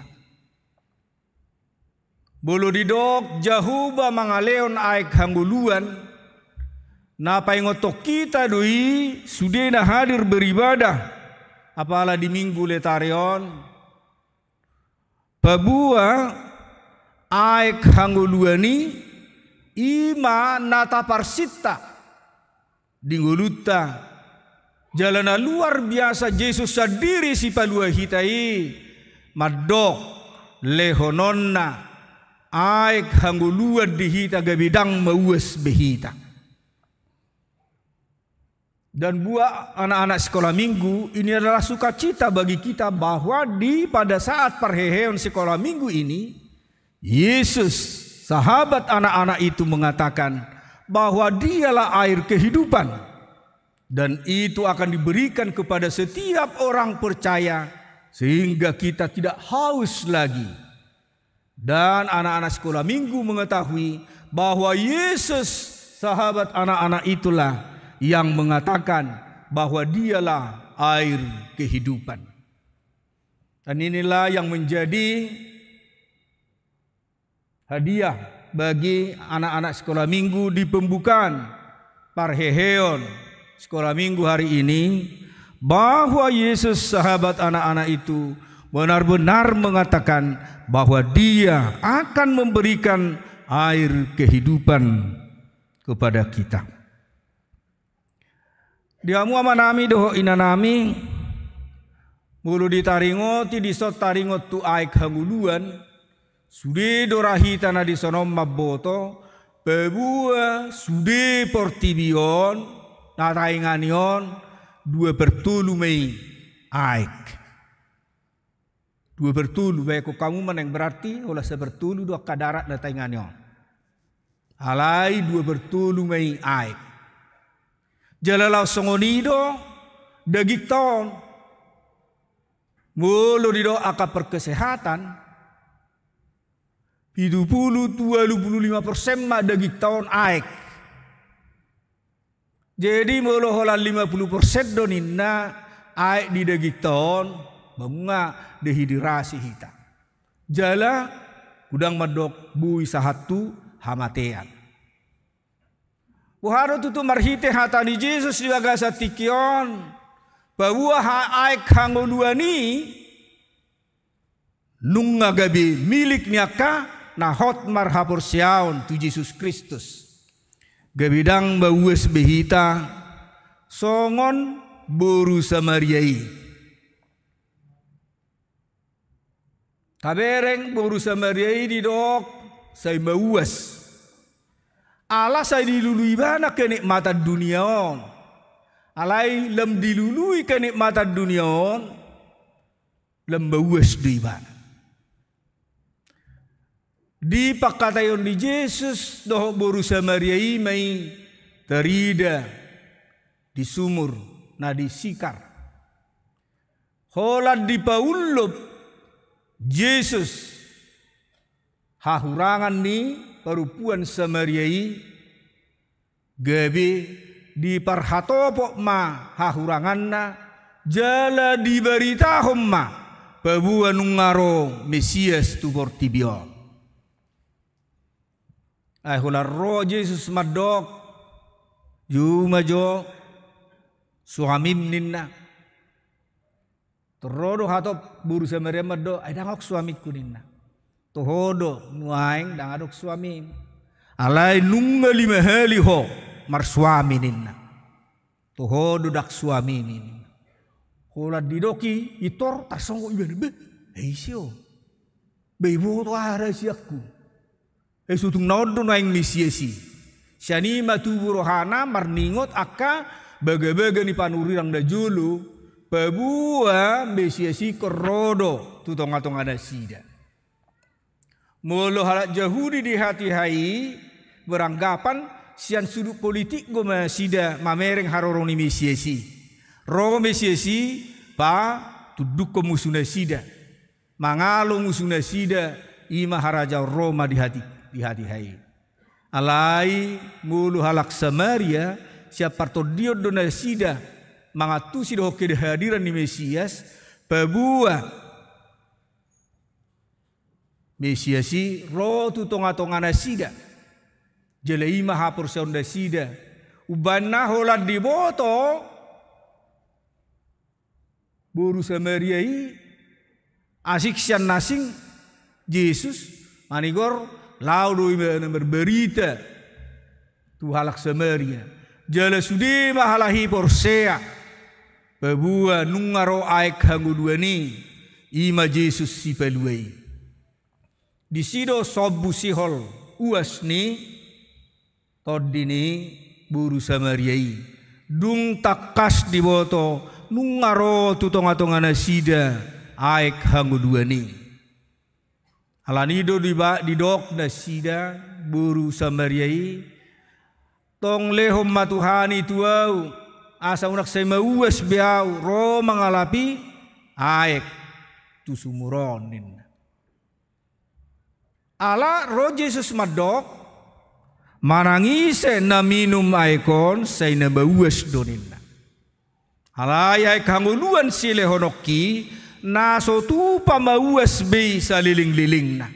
bulu didok Jahuba mangaleon aik hanguluan napai ngotok kita doi sudena hadir beribadah apala di minggu letarion babua aik hanguluani ima nata parsita dinguluta jalana luar biasa Yesus sendiri si palua hitai madok lehononna aik hanguluan dihita gabidang mauas behita dan buat anak-anak sekolah minggu ini adalah sukacita bagi kita bahwa pada saat perheheon sekolah minggu ini Yesus sahabat anak-anak itu mengatakan bahwa dialah air kehidupan dan itu akan diberikan kepada setiap orang percaya sehingga kita tidak haus lagi. Dan anak-anak sekolah minggu mengetahui bahwa Yesus sahabat anak-anak itulah yang mengatakan bahwa dialah air kehidupan. Dan inilah yang menjadi hadiah bagi anak-anak sekolah minggu di pembukaan Parheheon sekolah minggu hari ini, bahwa Yesus sahabat anak-anak itu benar-benar mengatakan bahwa dia akan memberikan air kehidupan kepada kita. Diamu amanami doho inanami mulu ditaringo ti disot taringo tu aik hanguluan sude dorahi tanah disonom maboto pebua sude portibion natainganion 2/3 mei aik 2/3 baik kamu meneng berarti olah 1/3 dua kadarat natainganion alai 2/3 mei aik jalalau songonido dagik ton mulu dido akap perkesehatan 70-25% mah dagik tahun aik. Jadi mulu holan 50% donina aik di dagik tahun bunga dehidrasi hita. Jala Kudang madok bui sahatu hamatean. Buharo tutu marhite hatani Jesus di bagasa tikion. Bahwa haik hangoduani nunga gabi milik niaka nahot marhapor siaon tu Jesus Kristus. Gabidang bawes behita songon boru Samariai. Kabereng boru Samariai didok say bawes. Allah say dilului bana kenikmatan dunia on. Alai lem dilului kenikmatan dunia on. Lem bawes di bana. Di pakatayon di Jesus doh boru Samariai mai terida di sumur na di sikar. Holad di paulup Jesus hahurangan ni parupuan Samariai gabi di parhatopok ma hahurangan na jala di baritahom ma pabuan ngaro Mesias tu portibion. Ay hular roh Jesus madok yuma jo suamim ninna torodo hatop buru Samaria madok ay dangok suamiku ninna tohodo nuaing dangadok suami alai nunga lima hali ho mar suami ninna tohodo dak suami ninna hular didoki itor tasongko iban be heisio bebo to ara siakku sutung nodon aing misiesi. Siani matu rohana marningot akka baga-baga ni panurirang da julu pabua misiesi korodo tutong-atong ada sida. Molo halak Yahudi di hati hai beranggapan sian sudut politik goma sida mamereng harorong ni misiesi. Roh misiesi pa tuduk ko musuna sida. Mangalo musuna sida ima haraja Roma di hati hai. Alai mulu halak Samaria siapa dia dona sida mangatusi doh kehadiran ni Mesias pabua Mesiasi ro tu tonga-tongana sida jelei maha porsionda sida ubana holad di boto boru Samaria i asik sian nasing Yesus manigor lalu berberita tu halak Samaria jala sudi mahalahi porsea pabua nungaro aik hanguduani ima Jesus si peluai di sido sobu sihol uas ni todini buru Samariai dung takas di boto nungaro tutonga-tongana sida aik hanguduani alanido di dok na sida buru Samariai tong lehom matuhani tuau asa unak say mauas biau ro mangalapi aek tu sumuronin ala ro Jesus madok manangise na minum aekon say na bauas donin alay kanguluan sile honoki naso tu pamauas be saliling-liling na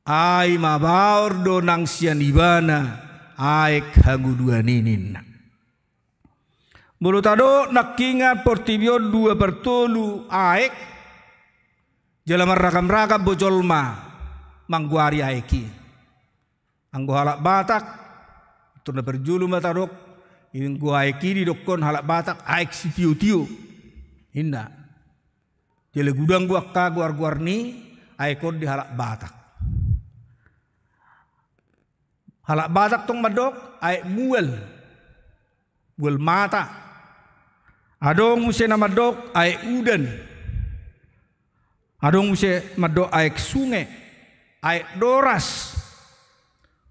ay mabaor do nang sian ibana ay hanguduaninin na mulutado nakingat portibio 2 pertolu aek jalan rakam-rakam bojolma mangguari aeki anggo halak Batak itu na berjulu matadok ini gua aeki di dokon halak Batak aek si tiu-tiu indah jele gudang gua guar ni aikon di halak Batak. Halak Batak tong madok aik muel mata. Adong muse nama dok aik udan. Adong muse madok aik sungai, aik doras.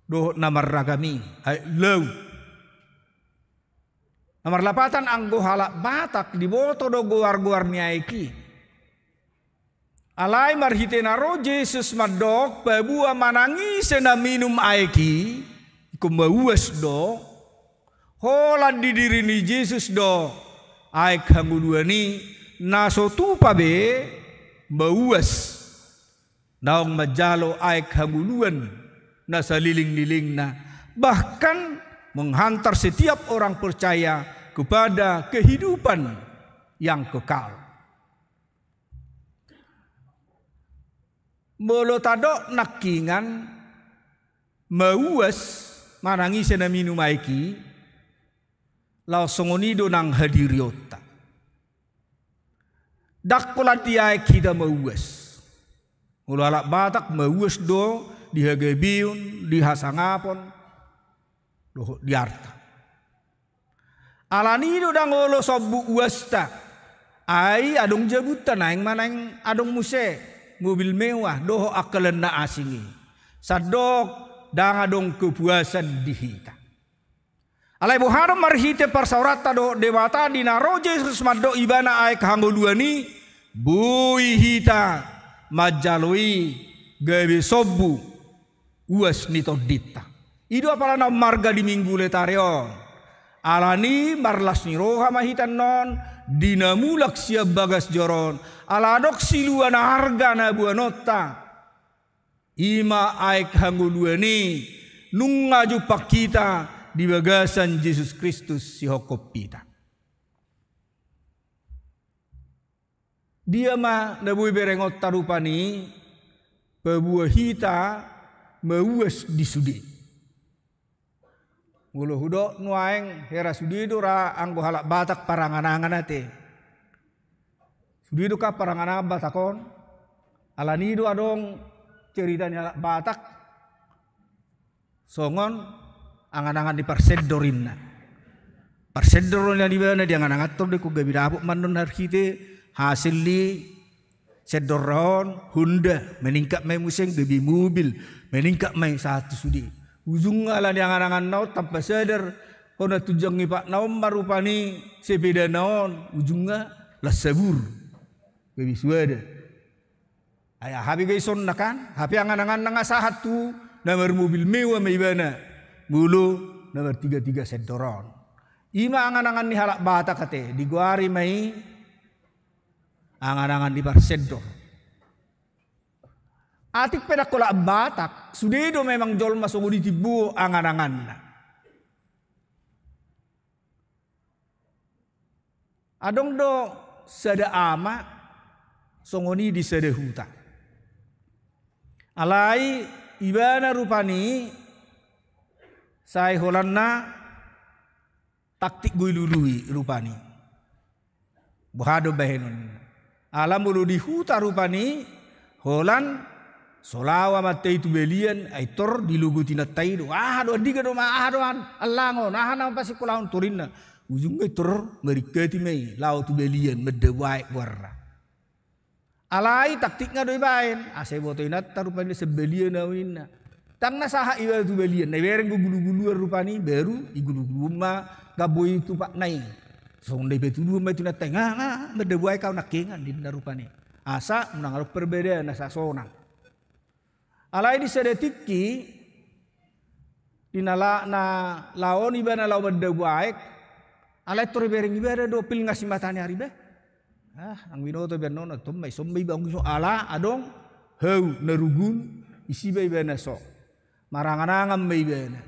Doh namar ragami aik lew. Namar lapatan anggo halak Batak di boto do guar ni aiki. Alai marhitena ro Jesus madok pabua manangi sena minum aeki kumauas do holan di diri ni Jesus do aek hanguduani naso tu pabe bauas Naong majalo aik hanguluan na saliling-liling na. Bahkan menghantar setiap orang percaya kepada kehidupan yang kekal. Molo tado nakingan mauas manangi sena minum aiki lau songonido nang hadiriota. Dakpola tiai kita mauas. Molo alak Batak mauas do dihagabiun dihasangapon doh diarta. Alanido dang olo sobu uasta. Ai adong jabutan aing manang adong muse mobil mewah doh akalan na asingi. Sadok dang adong kepuasan dihita. Alai boharo marhite parsaurata do dewata dinaro Jesus maddo ibana ai kahangoluani bui hita majaloi gawe sobu uas nito dita. Ido apala na marga di minggu letarion. Alani marlas ni roha mahitan non dinamulak siap bagas joron aladok siluan harga na buanota ima aik hanguluani nung ngaju pak kita di bagasan Yesus Kristus si hokopita. Dia ma nabui berengot tarupani pebuah hita mauas disudi. Mulu hudo nuaeng hera sudido ra anggo halak Batak paranganangan ate. Sudido ka paranganang Batakon. Alanido adong ceritanya halak Batak. Songon angan-angan di parsedorin na. Parsedorin na di bana di angan-angan to de ku gabi dapuk mandon harkite hasil li sedoron Honda meningkat mai museng gabi mobil meningkat mai satu sudi. Ujung ala yang angan naon tanpa sadar kona tujang ngipak naon marupani sepeda naon ujungnya lah sabur gabi suada ayah habi gaison nakan habi angan-angan nangasahat tu nomor mobil mewah meibana bulu nomor 33 sedoron ima angan-angan ni halak Batak kate diguari mai angan-angan di parsedor. Atik pedak kolak Batak sudedo memang jol masuk di tibu angan-angan. Adong do sada ama songoni di sada huta. Alai ibana rupani sai holanna taktik guilului rupani. Bohado bahenon. Alam bulu di huta rupani holan solawa matei tu belian aitor diluguti na taido do diga do do alango na pasi kulaun turinna ujung aitor merikati mei lau tu belian medde wae warra alai taktiknya do bain ase botoinat tarupani sebelian awinna tangna saha iwa tu belian na bereng gulu-gulu rupani baru igulu-gulu ma gaboi tu pak nai sonde betu dua mai tu na tengah medde wae kau nakengan di rupani asa menang perbedaan asa sonang. Alai di sedetiki dinala na laon ibana law bedde baik alai tori bereng ibada do pil ngasi matani aribe ang binoto benono tummai sombai bangun so ala adong heu narugun isi bay bana so maranganangam bay bana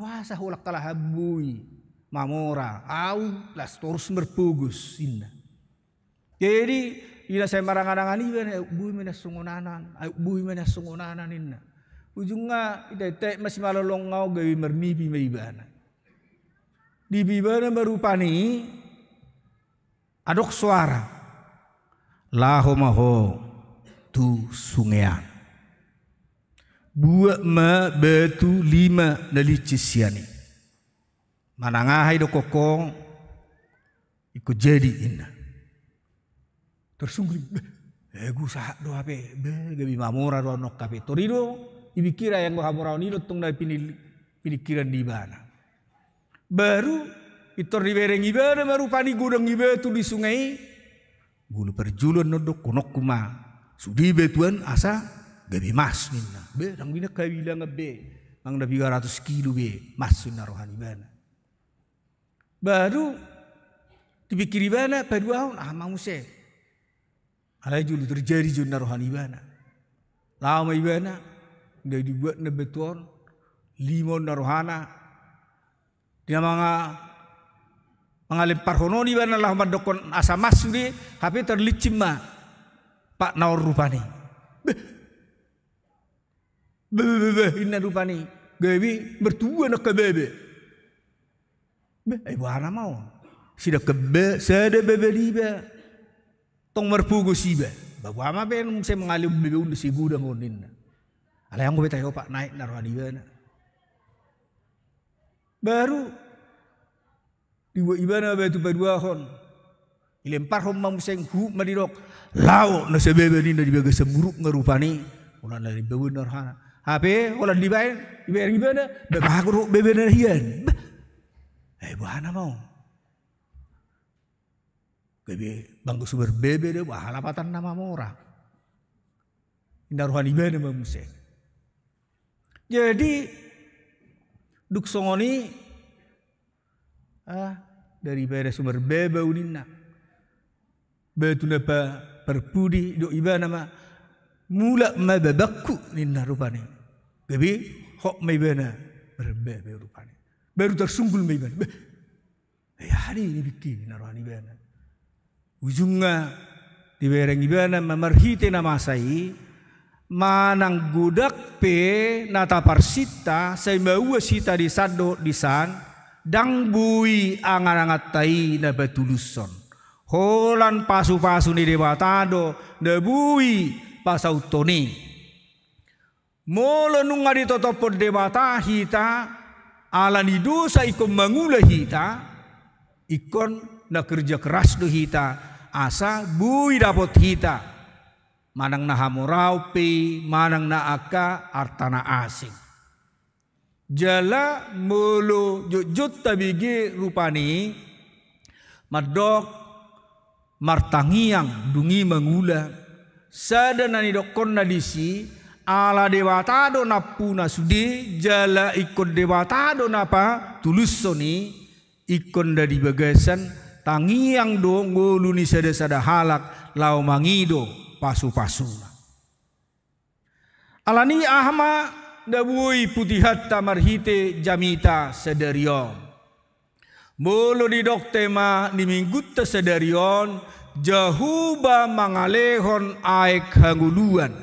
wasa hulak kala habui mamora au las torus merpugus inna jadi ila saya marangan-angan ibana bui mena sungunanan inna ujungnya ite masih malolong ngau gawi mernipi maibana di bibana merupani adok suara laho maho tu sungean buat ma betu 5 dari cisiani manangahai do kokong ikut jadi inna tersungguh gu sahak do ape gabi mamora do nok kape torido ibikira yang go hamora ni tung dai pinikiran di bana baru itor di bereng ibana marupani gudang ibe tu di sungai gulu perjulun nodok konok kuma sudi betuan asa gabi mas ninna be nang bina kawilang be mang da 300 kilo be mas sunna rohani bana baru dipikiri bana paduaun mau se alai julu terjadi junna rohani bana lama ibana dari dibuat na beton limon na rohana dia mga lempar hono ni bana lah madokon asa masudi tapi terlicim ma pak naor rupani bebe inna rupani gabi bertua nak bebe ibu ana mau sida kebe sada bebe liba tong merpugo siba bawa ama ben saya mengalir bebe unde si buda ngonin ala yang gue tahu pak naik na rohani bana baru diwa ibana batu badua hon ilempar hom mamuseng hu madirok lao na sebebe ni na dibaga semuruk ngerupani ulan dari bebu norhana hape ulan dibain dibayar ibana bebagur bebe na hian buana mau bebe bangku sumber bebe de bahalapatan nama orang indah rohani ibana mamuseng jadi duk songoni daripada sumber beba unina betul apa perpudi do ibana ma mula ma babakku ninna rupani gabi hok mai bana berbebe rupani baru tersunggul mai bana hari ini bikin narani bana ujungnya dibereng ibana mamarhite nama sai manang gudak pe nata parsita sai mau sita di sado di san dang bui angan-angat tai na batuluson holan pasu-pasu ni debatado na bui pasautoni molo nunga di totopod debata hita ala ni dosa ikon mangula hita ikon na kerja keras do hita asa bui dapot hita manang na hamurau pe manang na aka artana asing jala mulu jujut tabigi rupani madok martangiang dungi mangula sadanani dokon nadisi ala dewatado napuna sudi jala ikon dewatado napa tulusoni ikon dari bagasan tangiang do nguluni sada halak lau mangido pasu-pasuna alani ahma dabui putihat tamarhite jamita sedarion bolo di doktema ni minggut sedarion jahuba mangalehon aek hanguluan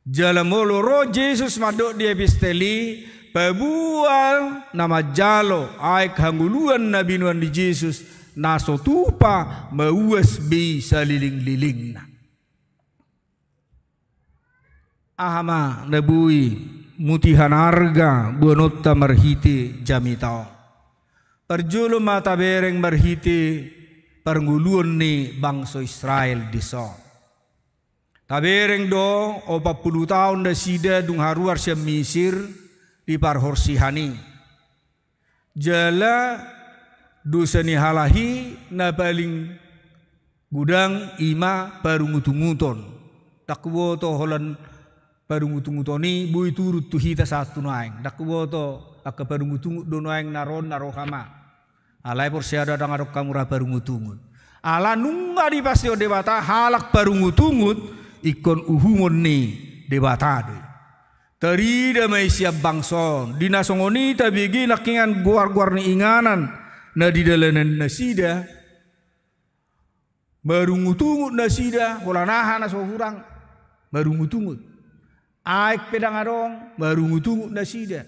jalamolo ro Jesus madok di episteli pabual nama jalo aek hanguluan nabinuan di Jesus naso tupa mauas bi saliling-lilingna ahama nabui mutihan harga buanota marhite jamitao perjulu mata bereng marhite pernguluan ni bangsa Israel diso tabereng do 40 tahun da sida dung haruar siya Misir di parhorsihani jala dosa ni halahi na paling gudang ima parungutunguton takwo to holan parungutungutoni bui turut tuhita satu naeng dakwo to akka parungutungut do naeng naron narohama alai por siada dangarok kamura parungutungut ala nunga di pasio debata halak parungutungut ikon uhumon ni debata de tarida mai siap bangson dinasongoni tabigi nakingan guar-guar ni inganan na di dalanan nasida barungutungut nasida holanahan na sohurang barungutungut aik pedang arong baru ngutungut nasida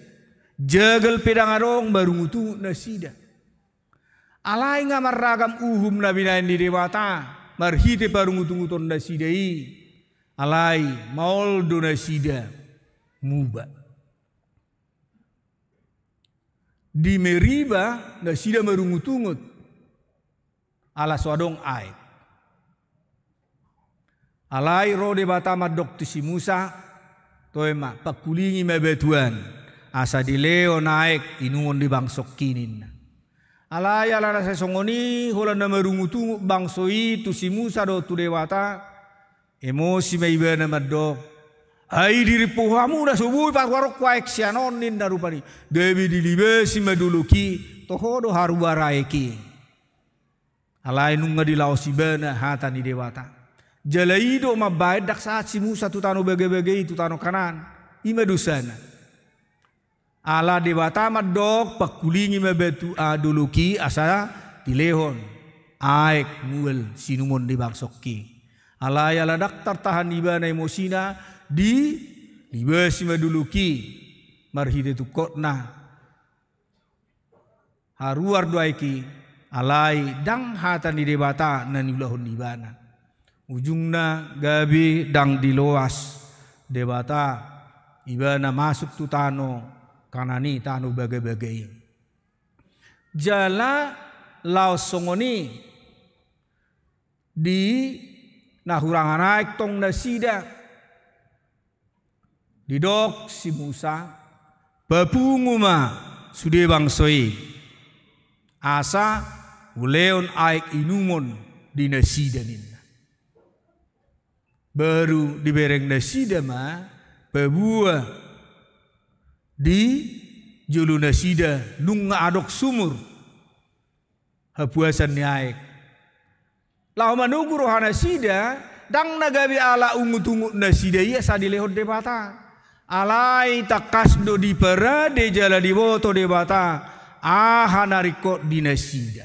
jagal pedang arong baru ngutungut nasida alai nga maragam uhum na binain di dewata marhite baru ngutunguton nasidai alai maul do nasida muba di Meriba nasida baru ngutungut ala swadong aik alai ro debata madok si Musa toema pakulingi mabetuan asa di leo naik inuon di bangsok kinin alai ala sa songoni hola na marungutungu bangsoi tu si Musa do tu dewata emosi may iba na madok ay diripuhamu na subuhi parwarok kwaek sianonin na rupani debi dilibesi maduluki tohodo haruaraeki alai nunga di laos ibana hata ni dewata Jalaido mabayad dak saat si Musa tutano bagai-bagai tutano kanan. Ima dosana. Ala dewata madok pakulingi mabetu aduluki asa tilehon. Aek muel sinumon di bangsokki. Ala yala dak tartahan ibana emosina di libasi maduluki. Marhide tu kotna. Haruar doaiki alai dang hatan di debata nanulahun ibana. Ujungna gabi dang diloas debata ibana masuk tutano kanani tanu bagai-bagai. Jala laos songoni di nahurangan naik tong nasida didok si Musa bapunguma sude bangsoi asa uleon aik inumon di nasida ninna. Baru dibereng nasida ma pebua di julu nasida nunga adok sumur hapuasan ni aik. Lau manugu rohana sida dang nagabi ala ungut-ungut nasida iya sadilehot debata. Alai takasdo di pera de jala di boto debata. Nariko di nasida.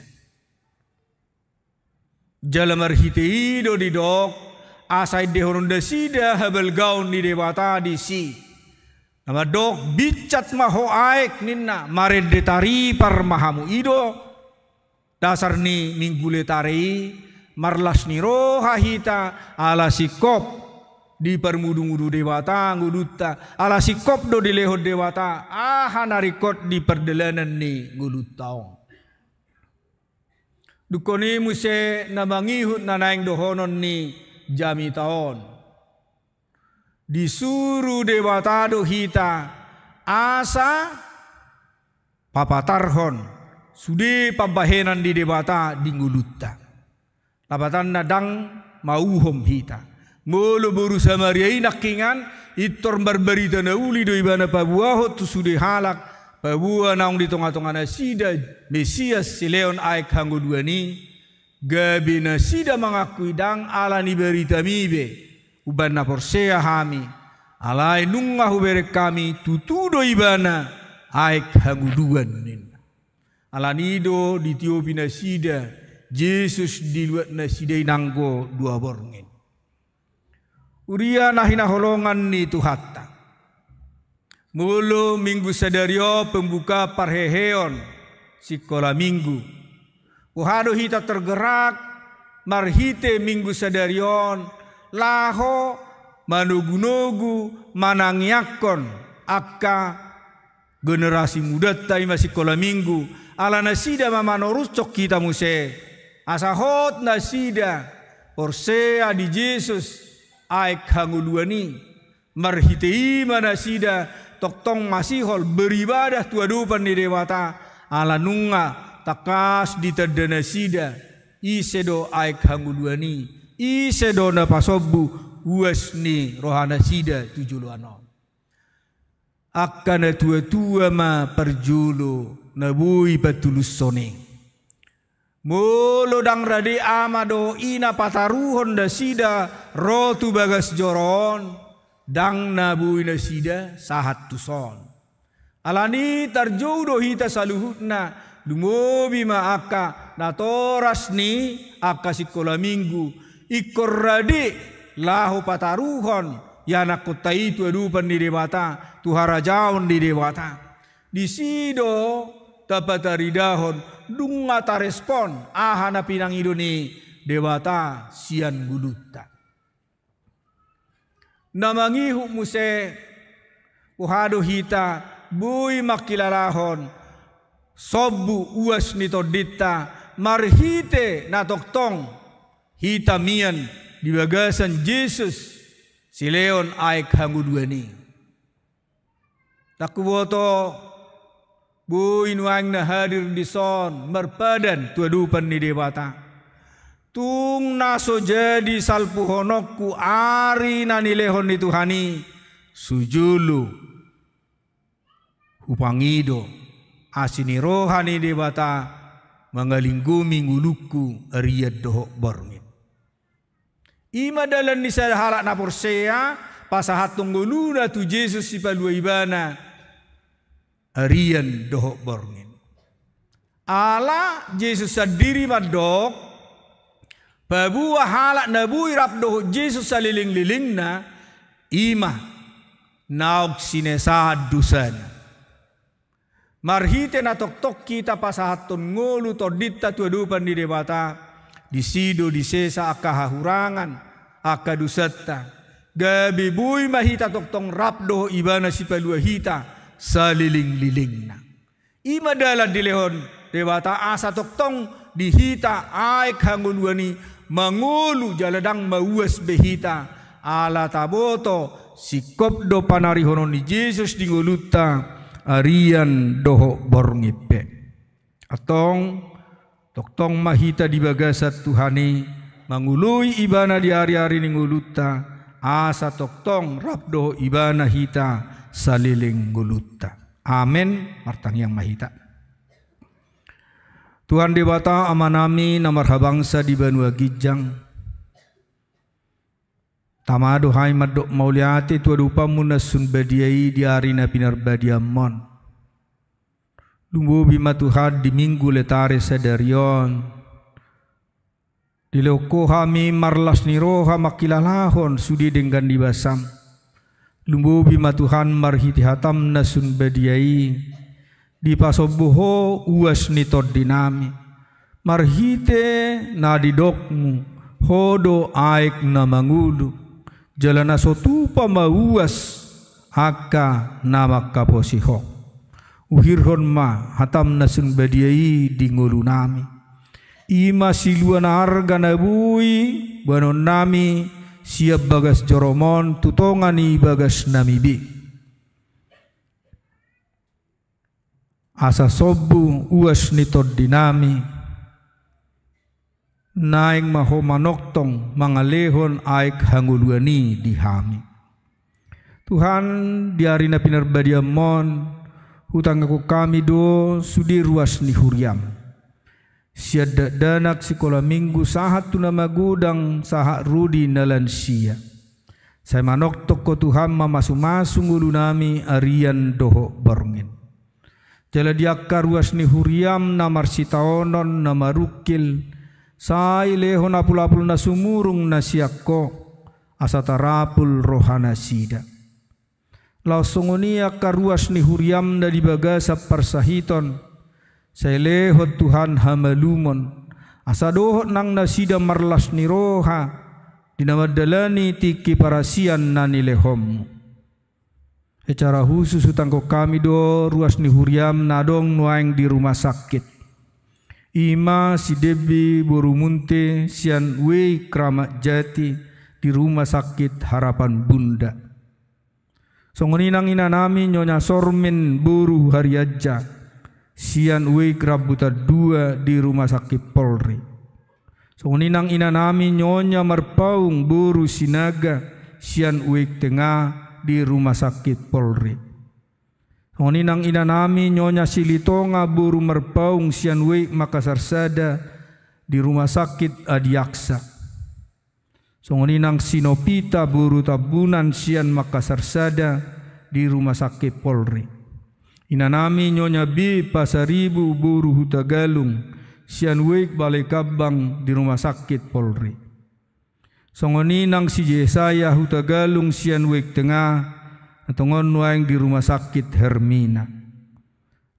Jala marhite ido di dok. Asai dehoron nasida habel gaun di debata di si. Nama dok bicat maho aek ninna. Mared de tari par mahamu ido. Dasar ni minggule tari. Marlas ni roha hita ala sikop. Di permudu-mudu dewata ngudutta ala sikop do dilehot dewata narikot di perdelanan ni ngudutaong. Dukoni muse namangihut nanaing dohonon ni jami taon. Disuruh dewata do hita asa papatarhon sude pabahenan di dewata di ngudutta. Lapatan nadang mauhom hita. Mulu buru Samaria nakingan itor berberita na uli do ibana pabuahot tu sude halak pabua naung di tengah-tengah nasida Mesias si leon aik hanggo dua ni gabi nasida mengakui dang ala ni berita mibe uban na porsea hami alai nungah uberek kami tutudo ibana aik hanggo dua nin ala nido di tiopi nasida Yesus diluat nasida inanggo dua borngin. Uria nahina holongan ni tuhatta. Mulu minggu sadario pembuka parheheon sikola minggu. Uhado hita tergerak marhite minggu sadarion laho manugu-nugu manangyakon akka generasi muda tai masih kola minggu ala nasida mamanoruscok kita muse asahot nasida porsea di Yesus aik hanguduani marhitei manasida toktong masihol beribadah tuadupan di dewata ala nunga takas di terdanasida isedo aik hanguduani isedo na pasobu uasni rohana sida tujuluano akana tua-tua ma perjulu nabui patulus sone mulu dang radi amado ina pataruhon da sida rotu bagas joron dang nabu ina sida sahat tuson alani tarjodo hita saluhutna dumobi ma akka natoras ni akka sikola minggu ikor radi lahu pataruhon yana kota itu adupan di dewata tuhara jaun di dewata di sido tapataridahon dunga ta respon ahana pinang idoni dewata sian guluta namangihu muse uhado hita bui makilalahon sobu uas nitodita marhite natoktong hita mian di bagasan Yesus si leon aik hanguduani takuboto bui nuang na hadir di son merpadan tuadupan ni dewata tung naso jadi salpu honokku ari nani lehon ni Tuhani sujulu hupangido asini rohani dewata mengalinggumi nguluku ariyad dohok borngin Ima dalan ni sa halak na porsea pasahat tungguluna tu Jesus si palua ibana arian dohok borngin. Ala Jesus sadiri madok pabuah halak nabui rap dohok Jesus saliling-liling na ima naog sinesahad dusana. Marhite na tok-tok kita pasahaton ngolu todita tuadupan di debata disido disesa akahahurangan akadusata gabi bui mahita tok-tong rapdo ibana si palua hita saliling-liling na. Ima dalan dilehon debata asa tok-tong dihita aik hangunwani mangulu jaladang mauas behita ala taboto sikop do panarihonon ni Jesus di nguluta arian doho borngipe atong toktong mahita di bagasat Tuhani mangului ibana di hari-hari ni nguluta asa toktong rapdo ibana hita saliling nguluta. Amen. Martang yang mahita. Tuhan debata amanami namarhabangsa di Banua Gijang. Tamado hai madok mauliati tuadupa munasun badiai di hari na pinarbadiamon. Lumbu bima Tuhan di minggu letare sadarion. Diloko kami marlas niroha makilalahon sudi dengan dibasam. Lumbu bima Tuhan marhiti hatam nasun badiai. Di pasobuho uas nitod dinami. Marhite na didokmu hodo aik na mangulu. Jalana sotupa mauas aka nama kaposihok. Uhirhon ma hatam nasun badiai di ngulu nami. Ima siluan harga nabui banon nami siap bagas joromon tutongani bagas namibi. Asa sobu uas nitod dinami. Naing mahomanoktong mangalehon aik hanguluani dihami. Tuhan di hari na pinarbadiamon hutang aku kami do sudi ruas ni huriam. Siada danak sekolah minggu sahat tuna magudang sahat rudi nalan sia. Saya manok toko Tuhan mamasu-masu ngulu nami arian doho borngin. Jala diakar ruas ni huriam namar sitaonon namarukil. Sai lehon apul-apul na sumurung na siakko asatarapul rohana sida. Lausungonia karuas ni huriam na dibagasa parsahiton. Sai lehot Tuhan hamalumon. Asadohot nang nasida marlas ni roha. Dinamadalani tiki parasian na nilehom. Secara khusus utangko kami do ruas ni huriam nadong nuaing di rumah sakit. Ima si Debi Borumunte sian wei Kramat Jati di rumah sakit Harapan Bunda. Songoninang ina nami Nyonya Sormin Buru Hariaja sian wei Krabuta 2 di rumah sakit Polri. Songoninang ina nami Nyonya Marpaung Buru Sinaga sian wei Tengah di rumah sakit Polri. Songoninang ina nami Nyonya Silitonga Buru Merpaung sian wei Makassar Sada di rumah sakit Adiaksa. Songoninang Sinopita Buru Tabunan sian Makassar Sada di rumah sakit Polri. Ina nami Nyonya B Pasaribu Buru Hutagalung sian wei Balai Kabang di rumah sakit Polri. Songoninang si Yesaya Hutagalung sian wei Tengah atongon nuaing di rumah sakit Hermina.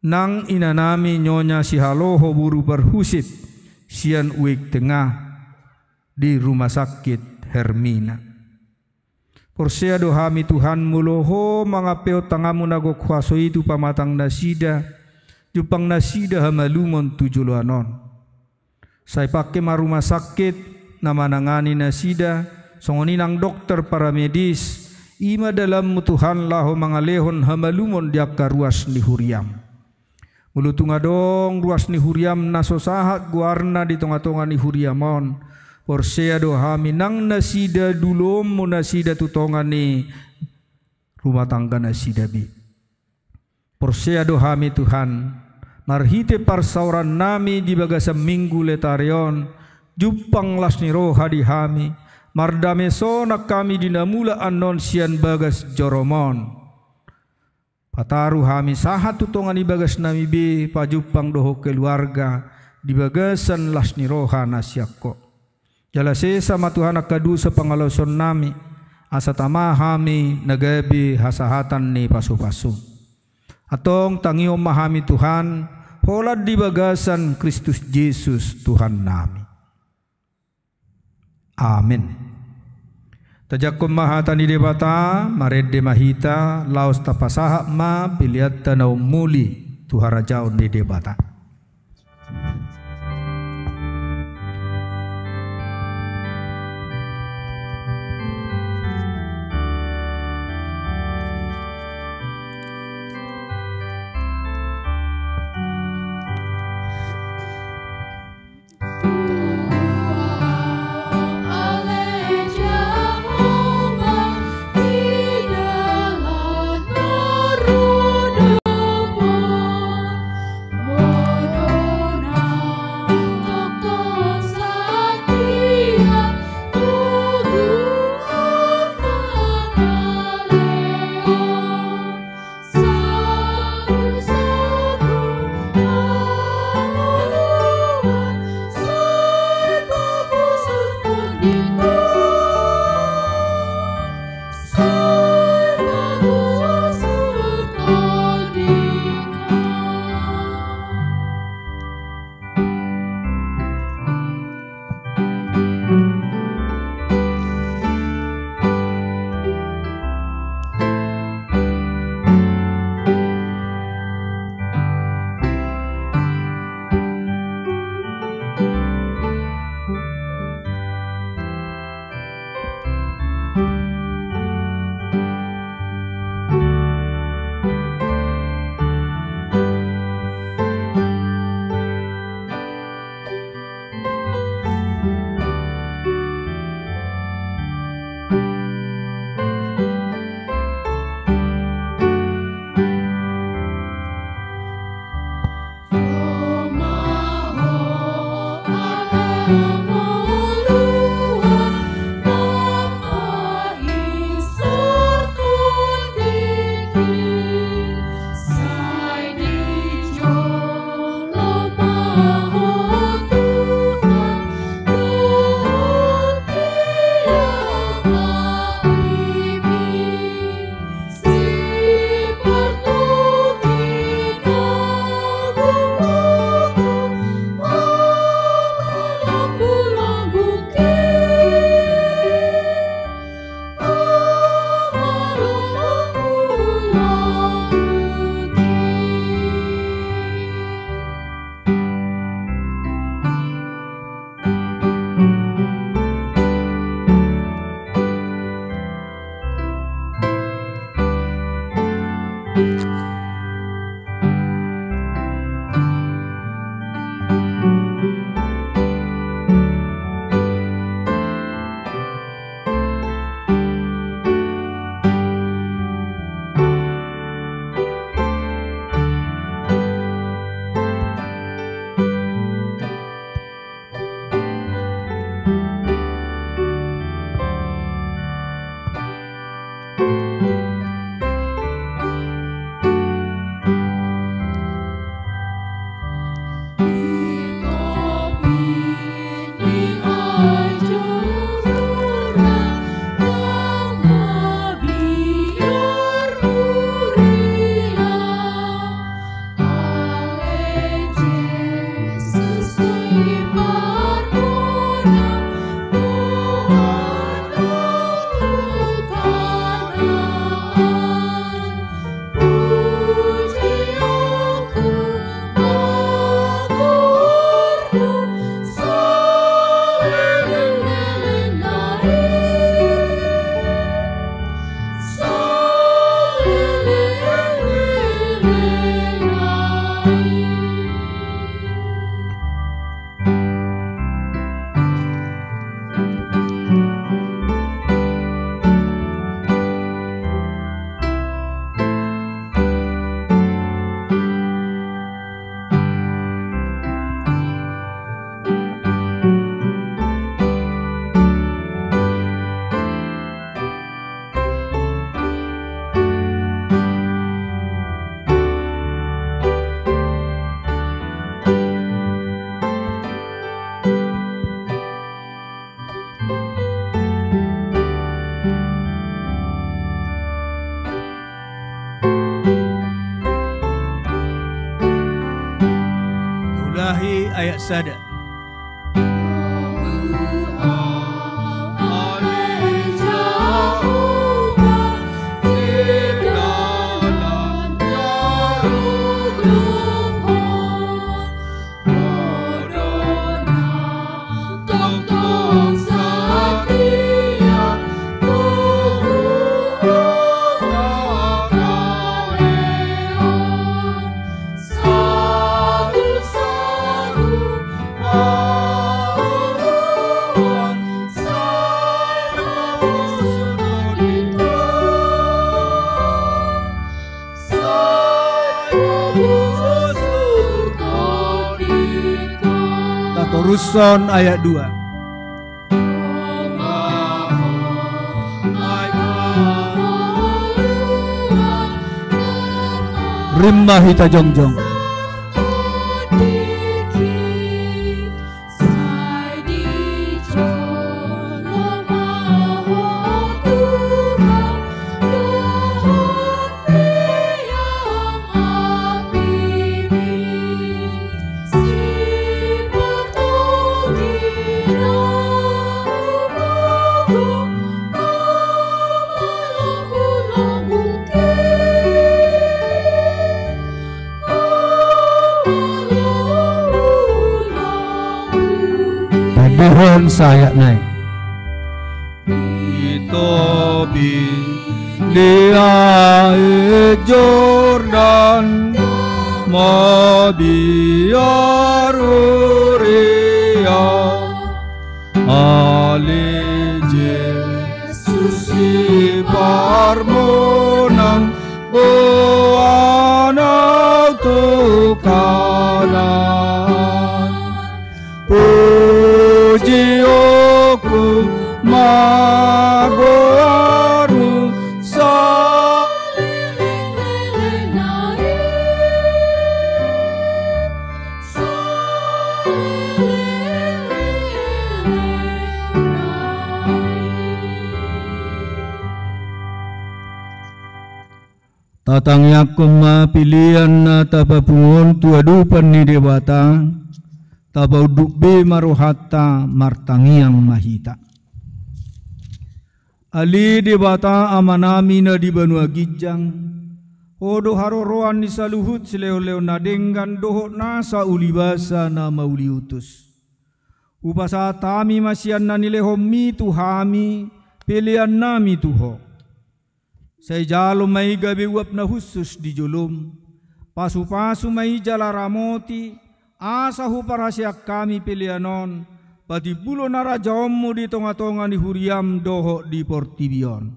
Nang ina nami Nyonya si Haloho Buru Parhusit sian wei Tengah di rumah sakit Hermina. Porsea dohami Tuhan muloho mangapeo tangamu nago kuaso itu pamatang nasida jupang nasida hamalumon tujuluanon. Saya pakai rumah sakit nama nangani nasida songoninang dokter paramedis ima dalam Tuhan lahu mangalehon hamalumon diakar ruas ni huriam. Mulutunga dong ruas ni huriam naso sahat guarna di tonga-tonga ni huriamon. Porsea dohami nang nasida dulom mo nasida tutonga ni rumah tangga nasida bi. Porsea dohami Tuhan marhite parsauran nami di bagasa minggu letarion jupang las ni roha di hami Mardameso nak kami dinamula anon sian bagas joromon. Pataru hami sahat tutongan ibagas nami be pajupang doho keluarga di bagasan lasni roha nasyako. Jala sesa matuhanak kadu sa pangalauson nami asa tama hami nagabi hasahatan ni pasu-pasu. Atong tangiom mahami Tuhan holad di bagasan Kristus Yesus Tuhan nami. Amin. Tajakum mahata ni debata marede mahita laos tapasaha ma piliat tanau muli tuharajaon di debata. Oh ayat sada. Terusan ayat 2. Rimah hita jongjong. Mohon saya naik. Itobi dia Jordan mabiaruria ale Jesus si parmonang boana tukanan Puji-oku magoaru sa tatangnya kuma pilihan na tapapungon tuadupan ni dewata tabau dukbe maruhata martangiang mahita. Ali debata amanami na di Banua Gijang, odo haroroan ni saluhut sileo-leo nadenggan doho nasa ulibasa na mauliutus. Upasa tami masian na nileho mi tuhami, pilihan nami tuho. Say jalo may gabi uap na husus di julum, pasu-pasu may jala ramoti, asa huparasyak kami pilihanon, pati bulo narajommu di tonga-tonga ni huriam doho di portibion.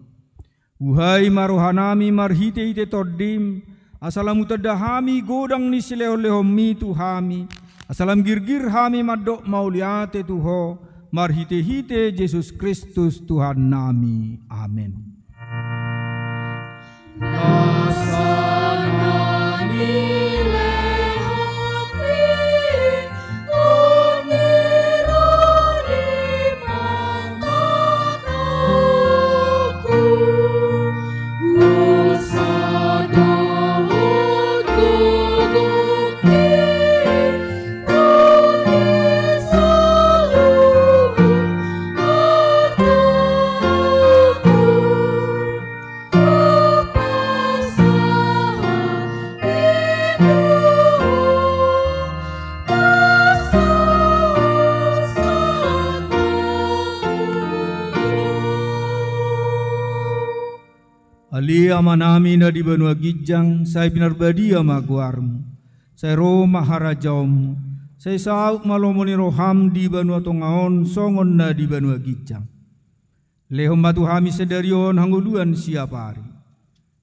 Uhai marohanami marhite-hite todim, asalamu tadahami godang ni sileo-leho mi tuhami, asalam girgir hami madok mauliate tuho, marhite-hite Yesus Kristus Tuhan nami. Amin. Ali amanami na di Banua Gijang, saya pinarbadia maguarmu, saya Roma harajaumu, saya sauk malomoni roham di Banua Tongaon, songon na di Banua Gijang. Lehom batu hami sedarion hanguluan siapari.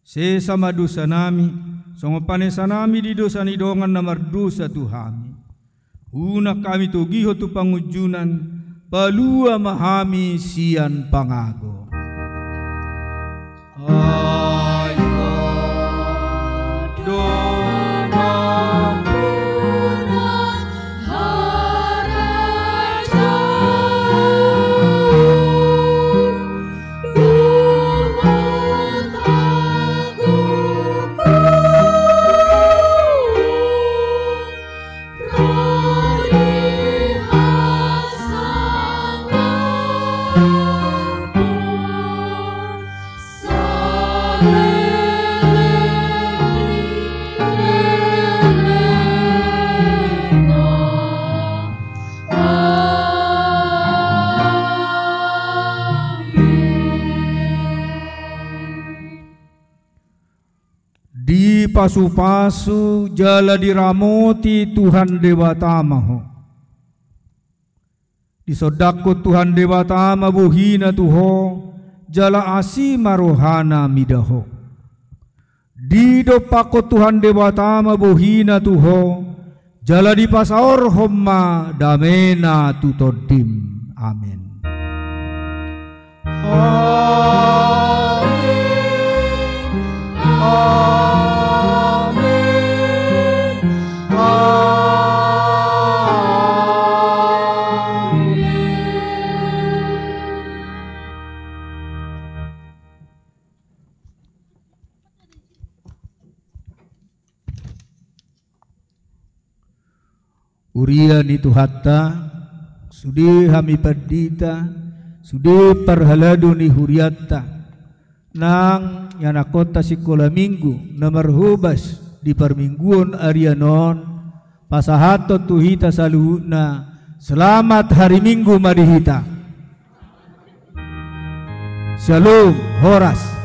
Se sama dosa nami, songo panesa nami di dosa nidongan namar dosa tuhami. Una kami togiho tu pangujunan, palua mahami sian pangago. Glory. di pasu-pasu jala diramoti Tuhan Dewata Maho. Di sodako Tuhan Dewata Mabuhina Tuho jala asima rohana midaho. Di dopako Tuhan Dewata Mabuhina Tuho jala di pasaor homma damena tutodim. Amin. Urian itu hatta sudi hami perdita sudi parhaladu ni huriatta nang yana kota sikola minggu nomor hubas di permingguan arianon pasahato tuhita saluhuna selamat hari minggu marihita. Shalom Horas.